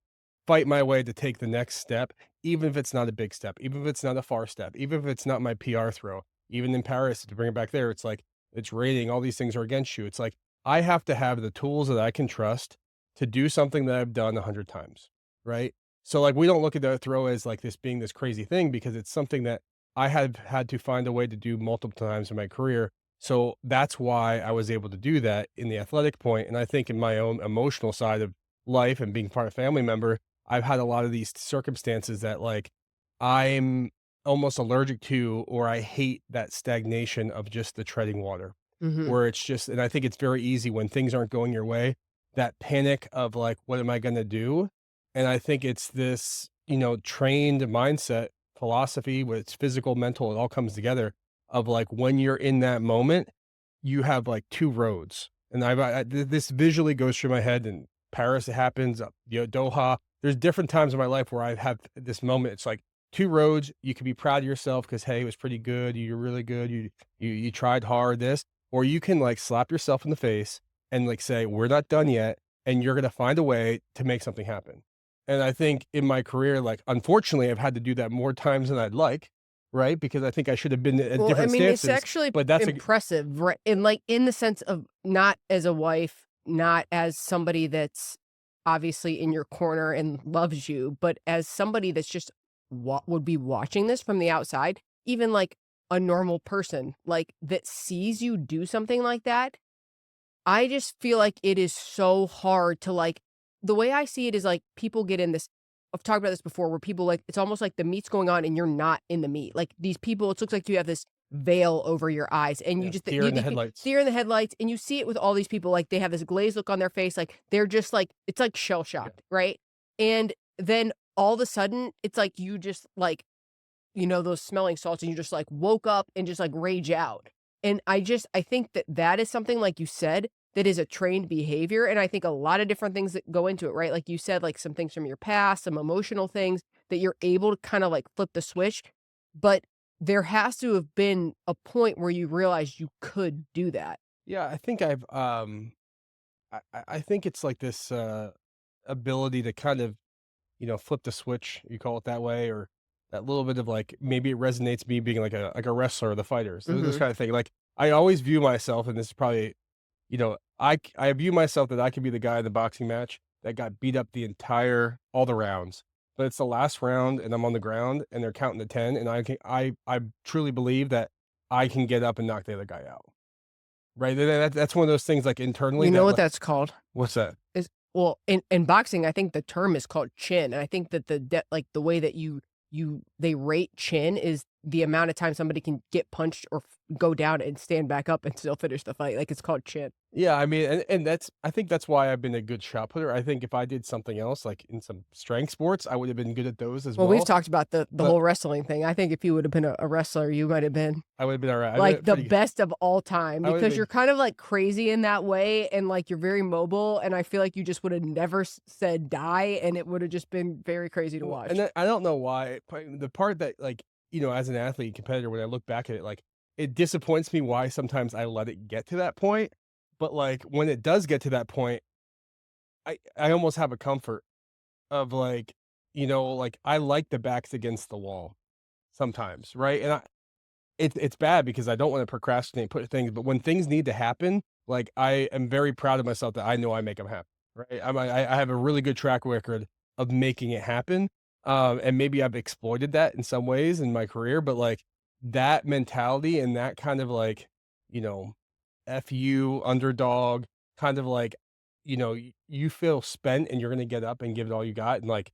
fight my way to take the next step, even if it's not a big step, even if it's not a far step, even if it's not my PR throw, even in Paris, to bring it back there, it's like, it's raining, all these things are against you. It's like, I have to have the tools that I can trust to do something that I've done 100 times, right? So, like, we don't look at the throw as like this being this crazy thing because it's something that I have had to find a way to do multiple times in my career. So that's why I was able to do that in the athletic point. And I think in my own emotional side of life and being part of a family member, I've had a lot of these circumstances that like I'm almost allergic to, or I hate that stagnation of just the treading water Mhm. where it's just, and I think it's very easy when things aren't going your way, that panic of like, what am I going to do? And I think it's this, trained mindset philosophy with its physical, mental, it all comes together of like when you're in that moment, you have like two roads. And this visually goes through my head. In Paris, it happens, Doha. There's different times in my life where I have this moment. It's like two roads. You can be proud of yourself because, hey, it was pretty good. You're really good. You tried hard. This, or you can like slap yourself in the face and like say, we're not done yet. And you're going to find a way to make something happen. And I think in my career, like, unfortunately, I've had to do that more times than I'd like, right? Because I think I should have been at Well, I different mean, it's stances, actually but that's a, impressive, right? And like in the sense of not as a wife, not as somebody that's obviously in your corner and loves you, but as somebody that's just would be watching this from the outside, even like a normal person, like that sees you do something like that. I just feel like it is so hard to like the way I see it is like people get in this I've talked about this before where people like it's almost like the meat's going on and you're not in the meat. Like these people, it looks like you have this veil over your eyes and you yeah, just deer in the headlights. deer in the headlights and you see it with all these people like they have this glazed look on their face like they're just like it's like shell Yeah. shocked, right? And then all of a sudden it's like you just like those smelling salts and you just like woke up and just like rage out. And I think that that is something like you said that is a trained behavior. And I think a lot of different things that go into it, right? Like you said, like some things from your past, some emotional things that you're able to kind of like flip the switch. But there has to have been a point where you realized you could do that. Yeah, I think I think it's like this ability to kind of, flip the switch, you call it that way, or that little bit of like maybe it resonates me being like a wrestler or the fighters. This Mhm. kind of thing. Like I always view myself, and this is probably, I view myself that I could be the guy in the boxing match that got beat up all the rounds. But it's the last round and I'm on the ground and they're counting to 10 and I truly believe that I can get up and knock the other guy out. Right? That's one of those things like internally You know that what like, that's called? what's that? Is well, in boxing, I think the term is called chin, and I think that like, the way that they rate chin is the amount of time somebody can get punched or go down and stand back up and still finish the fight. Like, it's called chin. Yeah, I mean, and I think that's why I've been a good shot putter. I think if I did something else, like in some strength sports, I would have been good at those as Well, well. we've talked about the But whole wrestling thing. I think if you would have been a wrestler, you might have been I would have been all right. like the best of all time I would've because been you're kind of like crazy in that way and like you're very mobile. And I feel like you just would have never said die and it would have just been very crazy to watch. And then, I don't know why. The part that, like, as an athlete competitor, when I look back at it, like, it disappoints me why sometimes I let it get to that point. But like when it does get to that point, I almost have a comfort of like, like I like the backs against the wall sometimes, right? And it's bad because I don't want to procrastinate, put things, but when things need to happen, like I am very proud of myself that I know I make them happen, right? I have a really good track record of making it happen. And maybe I've exploited that in some ways in my career, but like that mentality and that kind of like, you know, F you underdog kind of like, you feel spent and you're going to get up and give it all you got. And like,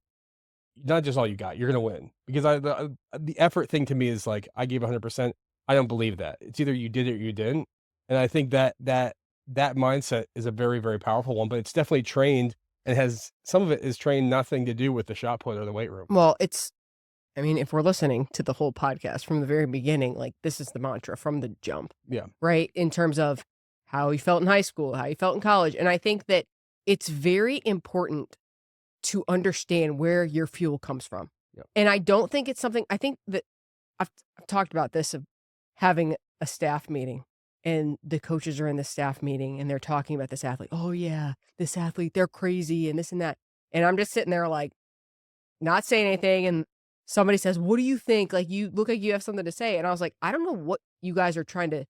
not just all you got, you're gonna win. Because the effort thing to me is like, I gave 100%. I don't believe that. It's either you did it or you didn't. And I think that mindset is a very, very powerful one, but it's definitely trained and has some of it is trained nothing to do with the shot put or the weight room. Well, I mean, if we're listening to the whole podcast from the very beginning, like this is the mantra from the jump. Yeah. Right? In terms of how you felt in high school, how you felt in college. And I think that it's very important to understand where your fuel comes from. Yep. And I don't think it's something, I think that I've talked about this of having a staff meeting and the coaches are in the staff meeting and they're talking about this athlete. Oh yeah, this athlete, they're crazy and this and that. And I'm just sitting there like not saying anything. And somebody says, what do you think? Like you look like you have something to say. And I was like, I don't know what you guys are trying to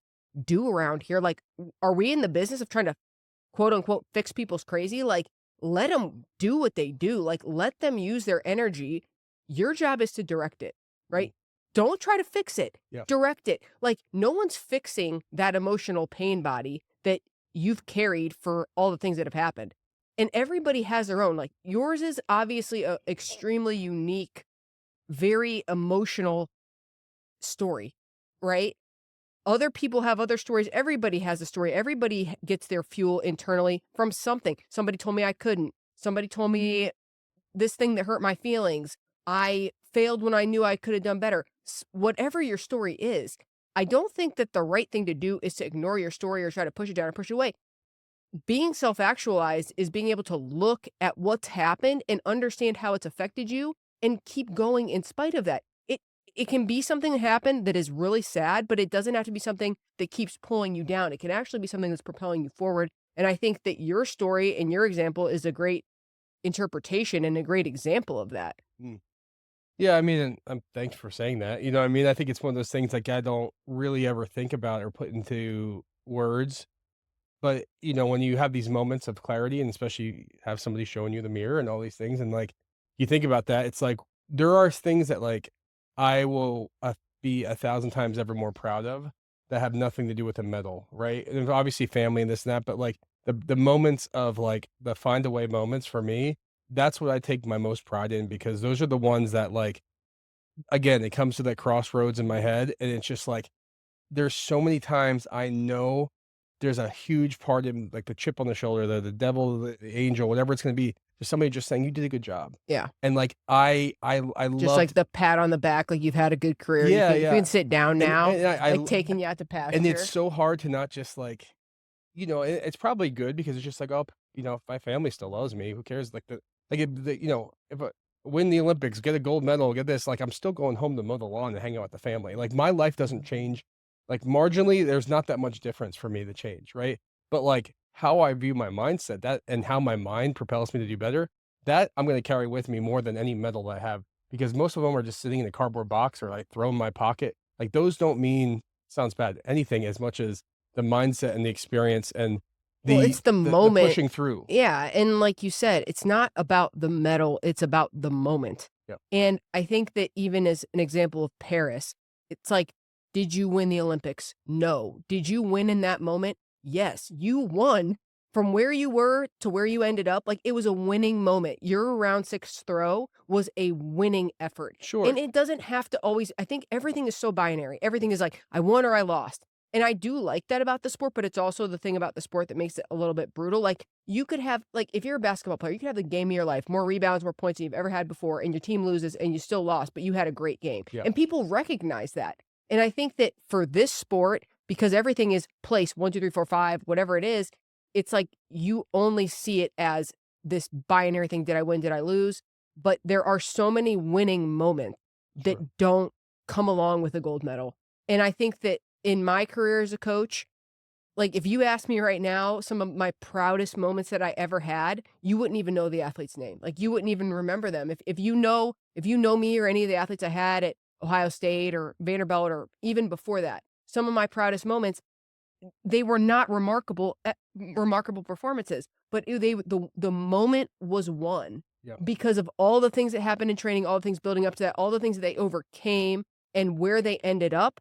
do around here. Like, are we in the business of trying to quote unquote fix people's crazy? Like, let them do what they do. Like, let them use their energy. Your job is to direct it, right? Don't try to fix it. Yeah. Direct it. Like, no one's fixing that emotional pain body that you've carried for all the things that have happened. And everybody has their own. Like, yours is obviously a extremely unique, very emotional story, right? Other people have other stories. Everybody has a story. Everybody gets their fuel internally from something. Somebody told me I couldn't. Somebody told me this thing that hurt my feelings. I failed when I knew I could have done better. Whatever your story is, I don't think that the right thing to do is to ignore your story or try to push it down or push it away. Being self-actualized is being able to look at what's happened and understand how it's affected you and keep going in spite of that. It can be something that happened that is really sad, but it doesn't have to be something that keeps pulling you down. It can actually be something that's propelling you forward. And I think that your story and your example is a great interpretation and a great example of that. Yeah, I mean, and thanks for saying that. I mean, I think it's one of those things like I don't really ever think about or put into words. But, when you have these moments of clarity and especially have somebody showing you the mirror and all these things and like you think about that, it's like there are things that like I will be 1,000 times ever more proud of that have nothing to do with the medal, right? And obviously family and this and that, but like the moments of like the find a way moments for me, that's what I take my most pride in because those are the ones that like, again, it comes to that crossroads in my head and it's just like, there's so many times I know there's a huge part in like the chip on the shoulder, the devil, the angel, whatever it's going to be. There's somebody just saying you did a good job. Yeah. And like, I just like the pat on the back, like you've had a good career. Yeah. You can sit down now, and like taking you out to pasture. And it's so hard to not just like, it's probably good because it's just like, oh, if my family still loves me, who cares? Like if I win the Olympics, get a gold medal, get this, like I'm still going home to mow the lawn and hang out with the family. Like my life doesn't change. Like marginally, there's not that much difference for me to change, right? But like how I view my mindset, that and how my mind propels me to do better, that I'm going to carry with me more than any medal that I have because most of them are just sitting in a cardboard box or like throw in my pocket. Like those don't mean, sounds bad, anything as much as the mindset and the experience and it's the moment, the pushing through. Yeah, and like you said, it's not about the medal; it's about the moment. Yep. And I think that even as an example of Paris, it's like, did you win the Olympics? No. Did you win in that moment? Yes, you won from where you were to where you ended up, like, it was a winning moment. Your round 6 throw was a winning effort. Sure. And it doesn't have to always I think everything is so binary. Everything is like, I won or I lost. And I do like that about the sport, but it's also the thing about the sport that makes it a little bit brutal. Like, you could have like, if you're a basketball player, you could have the game of your life, more rebounds, more points than you've ever had before, and your team loses and you still lost, but you had a great game. Yeah. And people recognize that. And I think that for this sport, because everything is place 1, 2, 3, 4, 5, whatever it is, it's like you only see it as this binary thing. Did I win? Did I lose? But there are so many winning moments that Sure. don't come along with a gold medal. And I think that in my career as a coach, like if you ask me right now, some of my proudest moments that I ever had, you wouldn't even know the athlete's name. Like you wouldn't even remember them. If you know me or any of the athletes I had at Ohio State or Vanderbilt or even before that, some of my proudest moments, they were not remarkable performances, but the moment was won Yeah. because of all the things that happened in training, all the things building up to that, all the things that they overcame and where they ended up.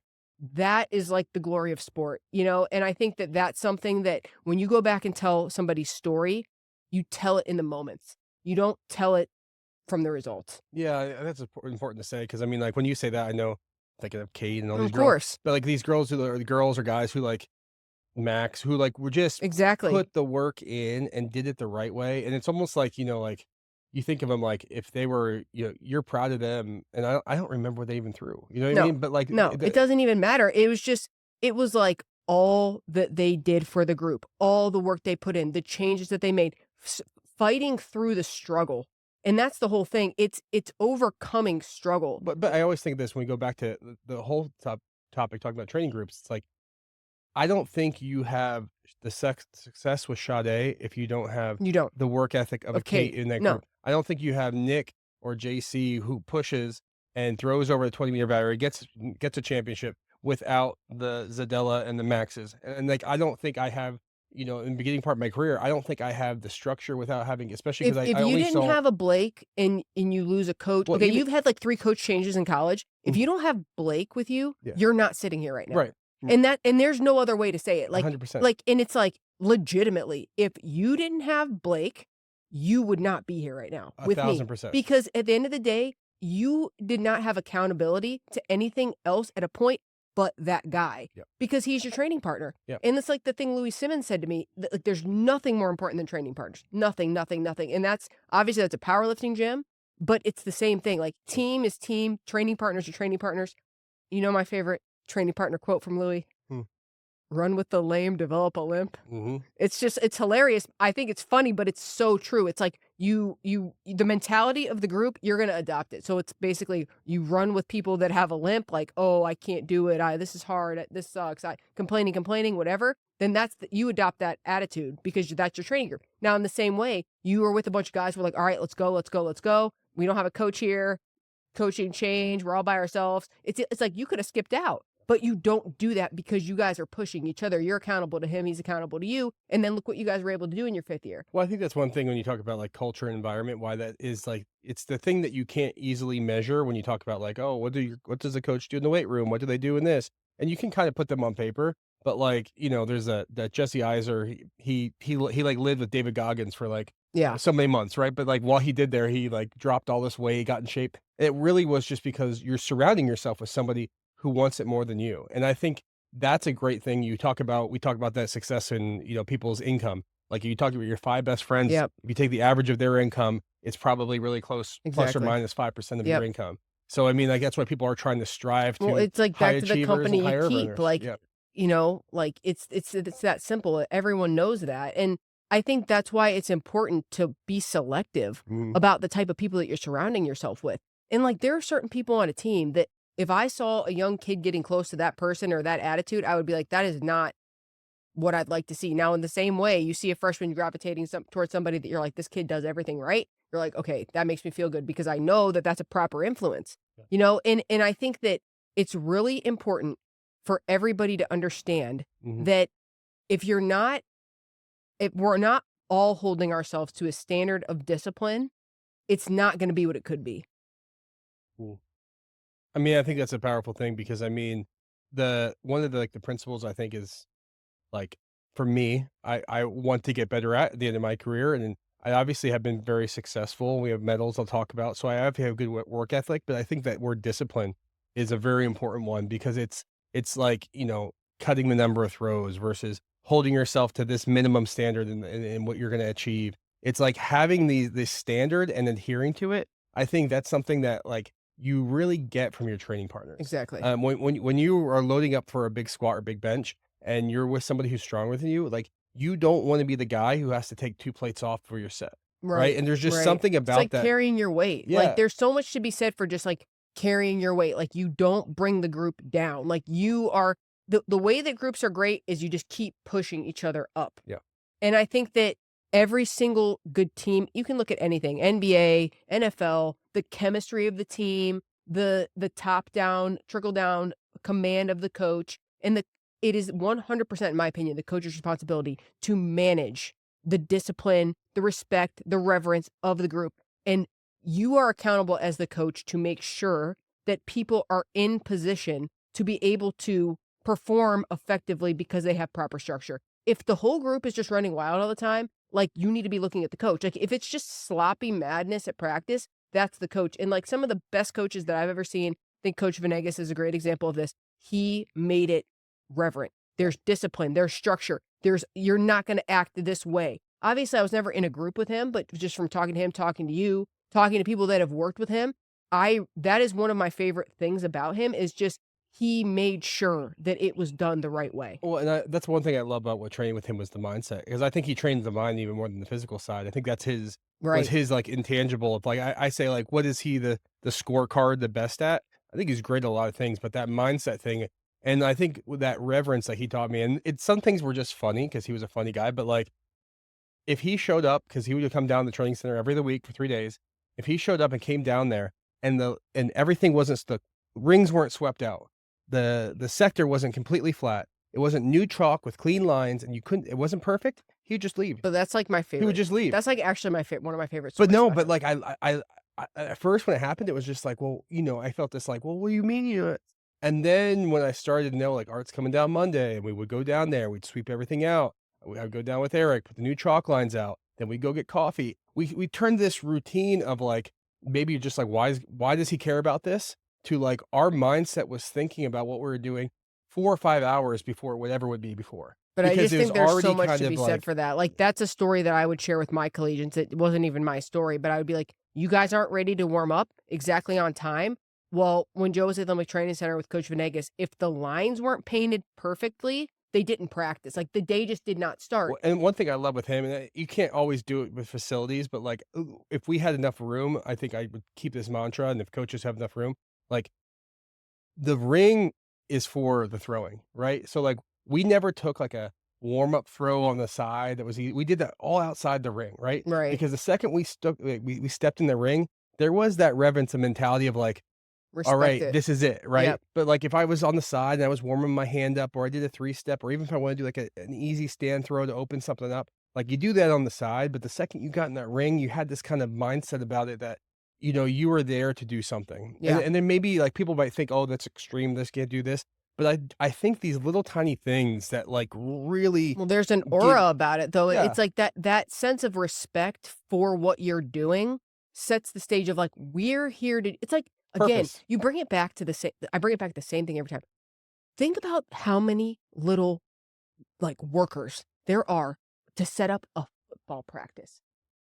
That is like the glory of sport, you know? And I think that that's something that when you go back and tell somebody's story, you tell it in the moments. You don't tell it from the results. Yeah, that's important to say because I mean, like when you say that, I know thinking of Kate and all these Of girls, course. but like these girls who are girls or guys who like Max, who like were just Exactly. put the work in and did it the right way, and it's almost like like you think of them like if they were you're proud of them, and I don't remember what they even threw. You know what I No, mean? But like no, it doesn't even matter. It was like all that they did for the group, all the work they put in, the changes that they made, fighting through the struggle. And that's the whole thing. It's overcoming struggle. but I always think this when we go back to the whole topic talking about training groups. It's like I don't think you have the success with Sade if you don't have You don't. the work ethic of a Of Kate. Kate in that No. group. I don't think you have Nick or JC who pushes and throws over the 20-meter barrier, gets a championship without the Zadella and the Maxes. And like I don't think I have, in the beginning part of my career, I don't think I have the structure without having, especially because If I you only didn't saw have a Blake and you lose a coach, well, okay, even you've had like 3 coach changes in college. If Mhm. you don't have Blake with you, Yeah. you're not sitting here right now. Right. And there's no other way to say it. 100%. And it's like legitimately, if you didn't have Blake, you would not be here right now with me 1,000%. because at the end of the day, you did not have accountability to anything else at a point but that guy Yep. because he's your training partner. Yep. And it's like the thing Louis Simmons said to me, like there's nothing more important than training partners. Nothing, nothing, nothing. And that's obviously that's a powerlifting gym, but it's the same thing. Like team is team, training partners are training partners. You know my favorite training partner quote from Louis? Hmm. Run with the lame, develop a limp. Mhm. It's hilarious. I think it's funny, but it's so true. It's like the mentality of the group, you're going to adopt it. So it's basically you run with people that have a limp, like, oh, I can't do it. This is hard. This sucks. Complaining, whatever. Then you adopt that attitude because that's your training group. Now, in the same way, you are with a bunch of guys who are like, all right, let's go, let's go, let's go. We don't have a coach here. Coaching change. We're all by ourselves. It's like you could have skipped out. But you don't do that because you guys are pushing each other. You're accountable to him. He's accountable to you. And then look what you guys were able to do in your 5th year. Well, I think that's one thing when you talk about like culture and environment, why that is like it's the thing that you can't easily measure when you talk about like, oh, what does the coach do in the weight room? What do they do in this? And you can kind of put them on paper, but like, there's that Jesse Iser, he like lived with David Goggins for like Yeah. so many months, right? But like while he did there, he like dropped all this weight, got in shape. It really was just because you're surrounding yourself with somebody who wants it more than you. And I think that's a great thing. We talk about that success in, people's income. Like you talk about your 5 best friends, Yep. if you take the average of their income, it's probably really close, plus or Exactly. minus 5% of Yep. your income. So I mean, like that's why people are trying to strive Well, to it's like high back to the achievers company and high you keep. earners. Like, Yeah. like it's that simple. Everyone knows that. And I think that's why it's important to be selective Mhm. about the type of people that you're surrounding yourself with. And like there are certain people on a team that if I saw a young kid getting close to that person or that attitude, I would be like, that is not what I'd like to see. Now, in the same way, you see a freshman gravitating towards somebody that you're like, this kid does everything right. You're like, okay, that makes me feel good because I know that that's a proper influence, Yeah. And I think that it's really important for everybody to understand Mhm. that if we're not all holding ourselves to a standard of discipline, it's not going to be what it could be. Cool. I mean, I think that's a powerful thing because I mean, one of the like the principles I think is like for me, I want to get better at the end of my career, and I obviously have been very successful. We have medals I'll talk about, so I have to have good work ethic, but I think that word discipline is a very important one because it's like, cutting the number of throws versus holding yourself to this minimum standard in what you're gonna achieve. It's like having this standard and adhering to it. I think that's something that, like, you really get from your training partners. Exactly. When you are loading up for a big squat or big bench and you're with somebody who's stronger than you, like, you don't wanna be the guy who has to take 2 plates off for your set, right? Right. And there's just Right. something It's about like that. carrying your weight. Like Yeah. there's so much to be said for just like carrying your weight. Like you don't bring the group down. Like you are the way that groups are great is you just keep pushing each other up. Yeah. And I think that every single good team, you can look at anything, NBA, NFL, the chemistry of the team, the top down, trickle down command of the coach, and it is 100% in my opinion the coach's responsibility to manage the discipline, the respect, the reverence of the group. And you are accountable as the coach to make sure that people are in position to be able to perform effectively because they have proper structure. If the whole group is just running wild all the time, like you need to be looking at the coach. Like if it's just sloppy madness at practice, that's the coach. And like some of the best coaches that I've ever seen, I think Coach Venegas is a great example of this. He made it reverent. There's discipline, there's structure. You're not going to act this way. Obviously, I was never in a group with him, but just from talking to him, talking to you, talking to people that have worked with him, that is one of my favorite things about him is just he made sure that it was done the right way. Well, and that's one thing I love about what training with him was the mindset, because I think he trained the mind even more than the physical side. I think that's was Right. his, like, intangible of, like, I say, like, what is he the scorecard the best at? I think he's great at a lot of things, but that mindset thing, and I think with that reverence that he taught me, and some things were just funny because he was a funny guy, but, like, if he showed up, because he would come down to the training center every other week for 3 days, if he showed up and came down there and everything wasn't the rings weren't swept out, the sector wasn't completely flat, it wasn't new chalk with clean lines, and it wasn't perfect, he'd just leave. So that's like my favorite. He would just leave. That's like actually one of my favorite But stories no, about but him. like I at first when it happened, it was just like, well, I felt this like, well, what do you mean and then when I started to know, like, Art's coming down Monday, and we would go down there, we'd sweep everything out. I'd go down with Eric, put the new chalk lines out, then we'd go get coffee. We turned this routine of, like, maybe just like, why does he care about this? To, like, our mindset was thinking about what we were doing 4 or 5 hours before whatever would be before. But I Because just it was think there's so already much kind to be of said like, for that. Like that's a story that I would share with my collegians. It wasn't even my story, but I would be like, you guys aren't ready to warm up exactly on time. Well, when Joe was at the Olympic Training Center with Coach Venegas, if the lines weren't painted perfectly, they didn't practice. Like the day just did not start. and one thing I love with him, and you can't always do it with facilities, but, like, if we had enough room, I think I would keep this mantra, and if coaches have enough room, like, the ring is for the throwing, right? So, like, we never took, like, a warm-up throw on the side that was we did that all outside the ring, right? Right. Because the second we stepped in the ring, there was that reverence and mentality of, like, all Respect right, it. this is it, right? Yep. But, like, if I was on the side and I was warming my hand up, or I did a 3-step, or even if I wanna do, like, an easy stand throw to open something up, like, you do that on the side, but the second you got in that ring, you had this kind of mindset about it that, you were there to do something. Yeah. And then maybe, like, people might think, "Oh, that's extreme, this can't do this," but I think these little tiny things that, like, really Well, there's an give. aura about it though. Yeah. It's like that sense of respect for what you're doing sets the stage of like we're here to it's like again, Purpose. you bring it back to the same I bring it back to the same thing every time. Think about how many little like workers there are to set up a football practice.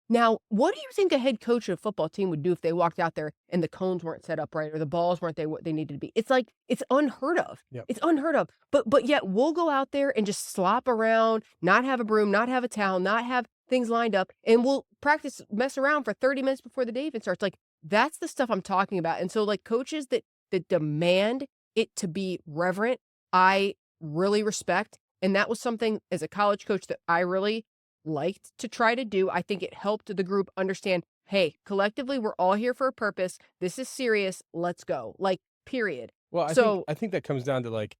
Now, what do you think a head coach of a football team would do if they walked out there and the cones weren't set up right or the balls weren't what they needed to be? It's like it's unheard of. Yep. It's unheard of. But yet we'll go out there and just slop around, not have a broom, not have a towel, not have things lined up, and we'll practice mess around for 30 minutes before the day even starts. Like that's the stuff I'm talking about. And so like coaches that demand it to be reverent, I really respect. And that was something as a college coach that I really liked to try to do. I think it helped the group understand, hey, collectively, we're all here for a purpose. This is serious. Let's go. Like, period. Well, I think that comes down to, like,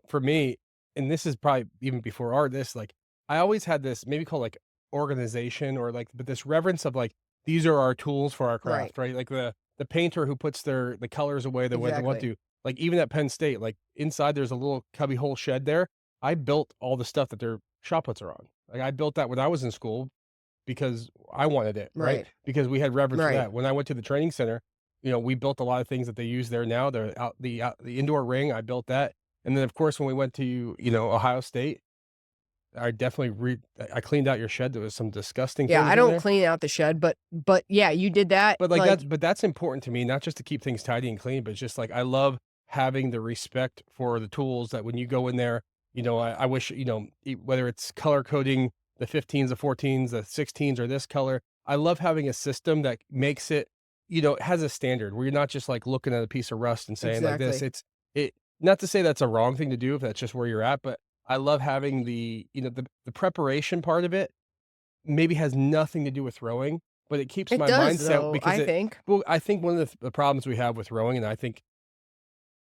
for me, and this is probably even before this, like, I always had this maybe called, like, organization, or, like, but this reverence of, like, these are our tools for our craft, right? Like the painter who puts the colors away the way they want Exactly. to. Like, even at Penn State, like, inside there's a little cubby hole shed there. I built all the stuff that they're shot puts are on. Like I built that when I was in school because I wanted it, right? Right. Because we had reverence for Right. that. When I went to the training center, we built a lot of things that they use there now. The indoor ring, I built that. And then of course when we went to, Ohio State, I definitely I cleaned out your shed. There was some disgusting Yeah, things I in don't there. clean out the shed, but yeah, you did that. But like that's important to me, not just to keep things tidy and clean, but it's just like I love having the respect for the tools that when you go in there, I wish, whether it's color coding the 15s, the 14s, the 16s, or this color, I love having a system that makes it, it has a standard where you're not just like looking at a piece of rust and saying like this. Exactly. It not to say that's a wrong thing to do if that's just where you're at, but I love having the preparation part of it maybe has nothing to do with throwing, but it keeps It my does mindset though, because I think. I think one of the problems we have with rowing, and I think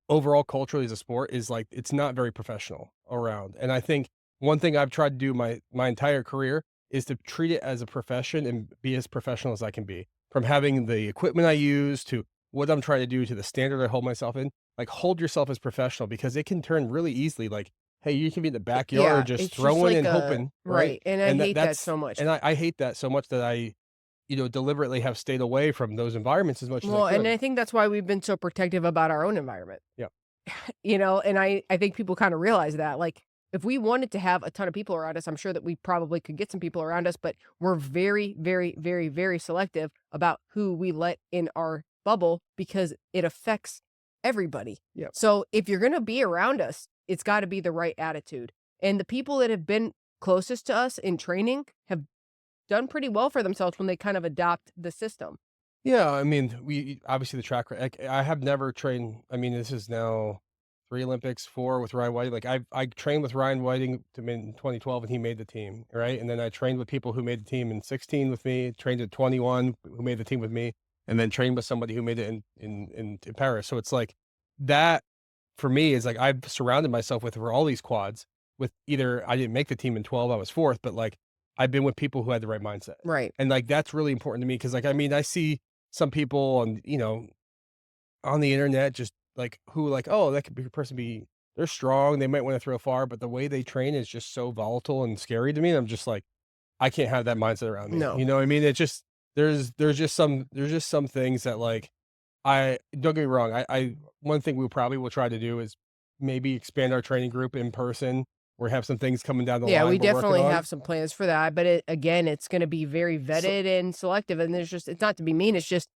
overall culturally as a sport, is like it's not very professional around. And I think one thing I've tried to do my entire career is to treat it as a profession and be as professional as I can be. From having the equipment I use to what I'm trying to do to the standard I hold myself in. Like hold yourself as professional because it can turn really easily like, hey, you can be in the Yeah, backyard just it's just throwing like and a hoping, right? right, and I And hate that that's so much. and I hate that so much that I deliberately have stayed away from those environments as much as I Well, and could. I think that's why we've been so protective about our own environment. Yeah. And I think people kind of realize that, like, if we wanted to have a ton of people around us, I'm sure that we probably could get some people around us, but we're very, very, very, very selective about who we let in our bubble because it affects everybody. Yeah. So if you're going to be around us, it's got to be the right attitude. And the people that have been closest to us in training have done pretty well for themselves when they kind of adopt the system. Yeah, I mean, we obviously the track like, I have never trained. I mean, this is now 3 Olympics, 4 with Ryan Whiting. Like I trained with Ryan Whiting in 2012 and he made the team, right? And then I trained with people who made the team in 16 with me, trained at 21 who made the team with me, and then trained with somebody who made it in Paris. So it's like that for me is like I've surrounded myself with for all these quads with either I didn't make the team in 12, I was 4th, but like I've been with people who had the right mindset. Right. And like that's really important to me because like I mean, I see some people on, on the internet just like who like, oh, that could be a person they're strong, they might want to throw far, but the way they train is just so volatile and scary to me. I'm just like, I can't have that mindset around me. No. You know what I mean? It's just there's just some things that like I don't get me wrong. I one thing we probably will try to do is maybe expand our training group in person. We have some things coming down the Yeah, line we we're working definitely on. have some plans for that, but again, it's going to be very So, vetted and selective, and it's not to be mean, it's just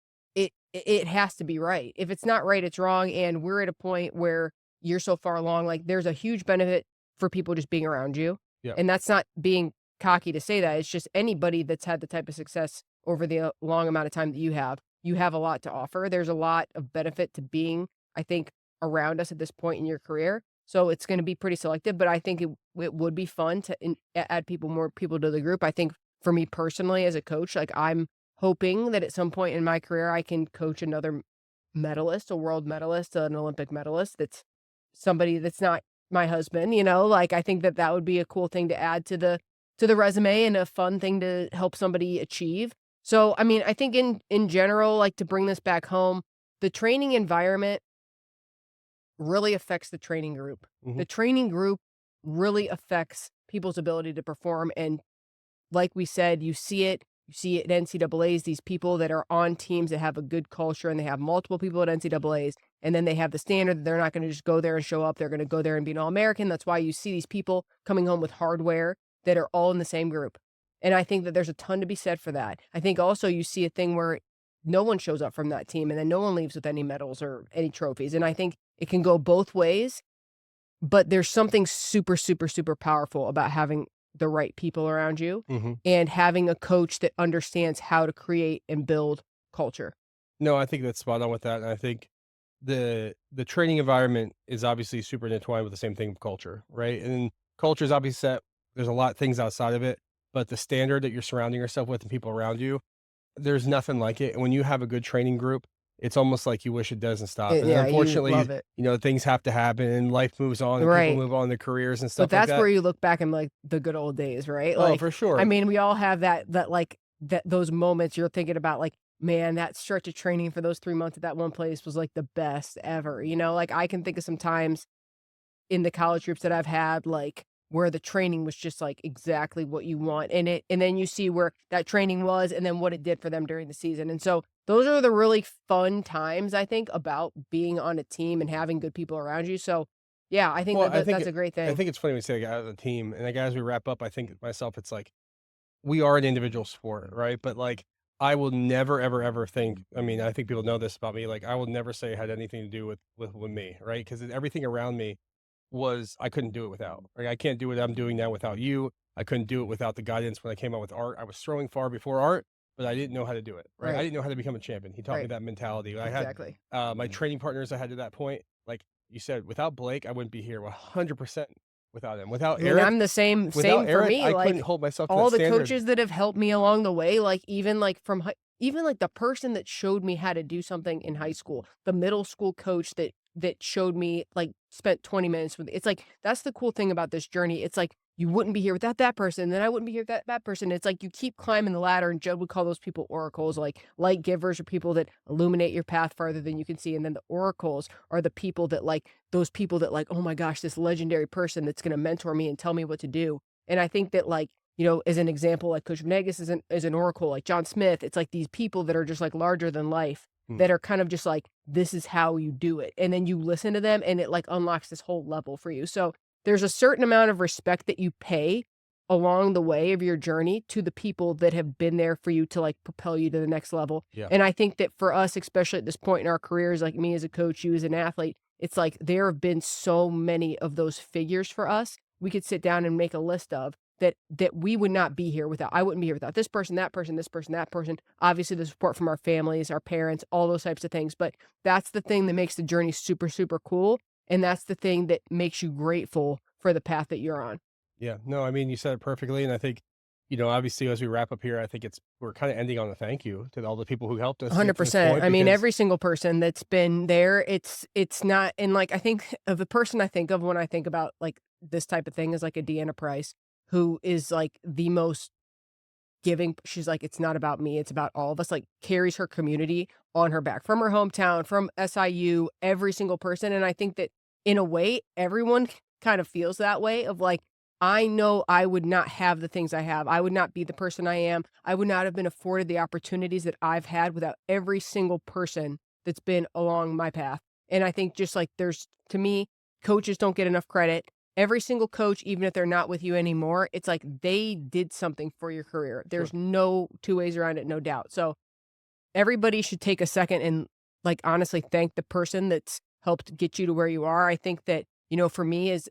it has to be right. If it's not right, it's wrong, and we're at a point where you're so far along, like there's a huge benefit for people just being around you. yeah. And that's not being cocky to say that. It's just anybody that's had the type of success over the long amount of time that you have a lot to offer. There's a lot of benefit to being, I think, around us at this point in your career. So it's going to be pretty selective, but I think it would be fun to add more people to the group. I think for me personally as a coach, like I'm hoping that at some point in my career, I can coach another medalist, a world medalist, an Olympic medalist. That's somebody that's not my husband, like I think that would be a cool thing to add to the resume and a fun thing to help somebody achieve. So, I mean, I think in general, like to bring this back home, the training environment really affects the training group. Mhm. The training group really affects people's ability to perform. And like we said, you see it at NCAAs, these people that are on teams that have a good culture and they have multiple people at NCAAs. And then they have the standard that they're not going to just go there and show up. They're going to go there and be an All-American. That's why you see these people coming home with hardware that are all in the same group. And I think that there's a ton to be said for that. I think also you see a thing where no one shows up from that team and then no one leaves with any medals or any trophies. And I think it can go both ways, but there's something super, super, super powerful about having the right people around you and having a coach that understands how to create and build culture. No, I think that's spot on with that. And I think the training environment is obviously super intertwined with the same thing of culture, right? And culture is obviously set. There's a lot of things outside of it, but the standard that you're surrounding yourself with and people around you, there's nothing like it. And when you have a good training group, it's almost like you wish it doesn't stop. And Yeah, you unfortunately, love it. things have to happen and life moves on and people Right. move on in their careers and But stuff like that's that. where you look back and like the good old days, right? Oh, Like, for sure. I mean, we all have that like those moments you're thinking about, like, man, that stretch of training for those 3 months at that one place was like the best ever. Like I can think of some times in the college groups that I've had, like where the training was just like exactly what you want. And then you see where that training was and then what it did for them during the season. And so those are the really fun times, I think, about being on a team and having good people around you. So yeah, I think that's a great I thing. think it's funny when you say out of the team, and like as we wrap up, I think myself, it's like we are an individual sport, right? But like I will never, ever, ever think. I mean, I think people know this about me. Like I will never say it had anything to do with me, right? Because everything around me was I couldn't do it without. Like I can't do what I'm doing now without you. I couldn't do it without the guidance when I came out with art. I was throwing far before art, but I didn't know how to do it. Right? I Right. didn't know how to become a champion. He taught me Right. that mentality. I Exactly. had my training partners I had to that point. Like you said, without Blake, I wouldn't be here 100% without him. Without I mean, Eric, I'm the same for me. I couldn't Like hold myself to that all the standard. coaches that have helped me along the way, like even like even like the person that showed me how to do something in high school, the middle school coach that showed me, like spent 20 minutes with, it's like that's the cool thing about this journey. It's like you wouldn't be here without that person, then I wouldn't be here without that person. It's like you keep climbing the ladder, and Judd would call those people oracles, like light givers, or people that illuminate your path farther than you can see. And then the oracles are the people that like those people that like, oh my gosh, this legendary person that's going to mentor me and tell me what to do. And I think that, like, as an example, like Coach Venegas is an oracle, like John Smith. It's like these people that are just like larger than life, that are kind of just like, this is how you do it. And then you listen to them and it like unlocks this whole level for you. So there's a certain amount of respect that you pay along the way of your journey to the people that have been there for you to like propel you to the next level. Yeah. And I think that for us, especially at this point in our careers, like me as a coach, you as an athlete, it's like there have been so many of those figures for us. We could sit down and make a list of that we would not be here without. I wouldn't be here without this person, that person, this person, that person. Obviously, the support from our families, our parents, all those types of things. But that's the thing that makes the journey super, super cool. And that's the thing that makes you grateful for the path that you're on. Yeah, no, I mean, you said it perfectly. And I think, obviously as we wrap up here, I think we're kind of ending on a thank you to all the people who helped us get to this 100%. point. I mean, Because every single person that's been there, it's not, and like, I think of the person I think of when I think about like this type of thing is like a Deanna Price, who is like the most giving. She's like, it's not about me, it's about all of us, like carries her community on her back, from her hometown, from SIU, every single person. And I think that in a way, everyone kind of feels that way of like, I know I would not have the things I have. I would not be the person I am. I would not have been afforded the opportunities that I've had without every single person that's been along my path. And I think just like to me, coaches don't get enough credit. Every single coach, even if they're not with you anymore, it's like they did something for your career. There's no two ways around it, no doubt. So everybody should take a second and like honestly thank the person that's helped get you to where you are. I think that, for me as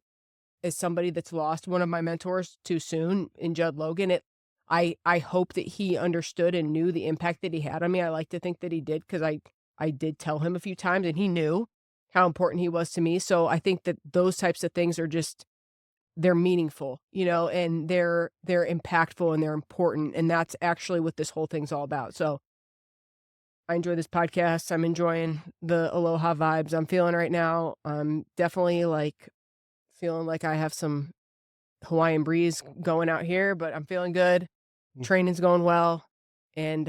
somebody that's lost one of my mentors too soon in Judd Logan, I hope that he understood and knew the impact that he had on me. I like to think that he did, because I did tell him a few times and he knew how important he was to me. So I think that those types of things are just, they're meaningful, and they're impactful and they're important. And that's actually what this whole thing's all about. So I enjoy this podcast. I'm enjoying the aloha vibes I'm feeling right now. I'm definitely like feeling like I have some Hawaiian breeze going out here, but I'm feeling good. Training's going well. And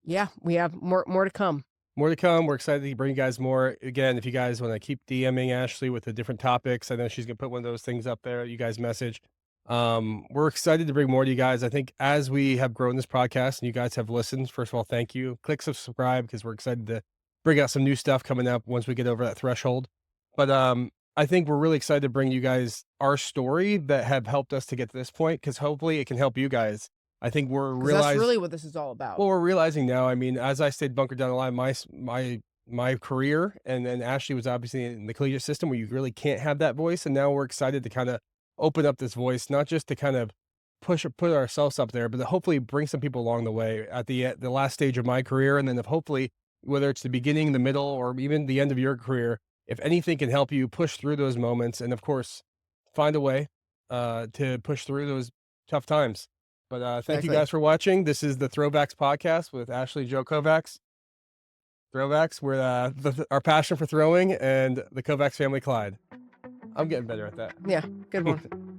yeah, we have more to come. More to come. We're excited to bring you guys more. Again, if you guys want to keep DMing Ashley with the different topics, I know she's going to put one of those things up there. You guys message. We're excited to bring more to you guys. I think as we have grown this podcast and you guys have listened, first of all, thank you. Click subscribe, because we're excited to bring out some new stuff coming up once we get over that threshold. But I think we're really excited to bring you guys our story that have helped us to get to this point, because hopefully it can help you guys. I think that's really what this is all about. Well, we're realizing now, I mean, as I stayed bunkered down the line, my career, and then Ashley was obviously in the collegiate system where you really can't have that voice. And now we're excited to kind of open up this voice, not just to kind of put ourselves up there, but to hopefully bring some people along the way at the last stage of my career. And then hopefully, whether it's the beginning, the middle, or even the end of your career, if anything can help you push through those moments, and of course, find a way to push through those tough times. But thank you guys for watching. This is the THROvacs Podcast with Ashley and Joe Kovacs. THROvacs, we're our passion for throwing, and the Kovacs family Clyde. I'm getting better at that. Yeah, good one.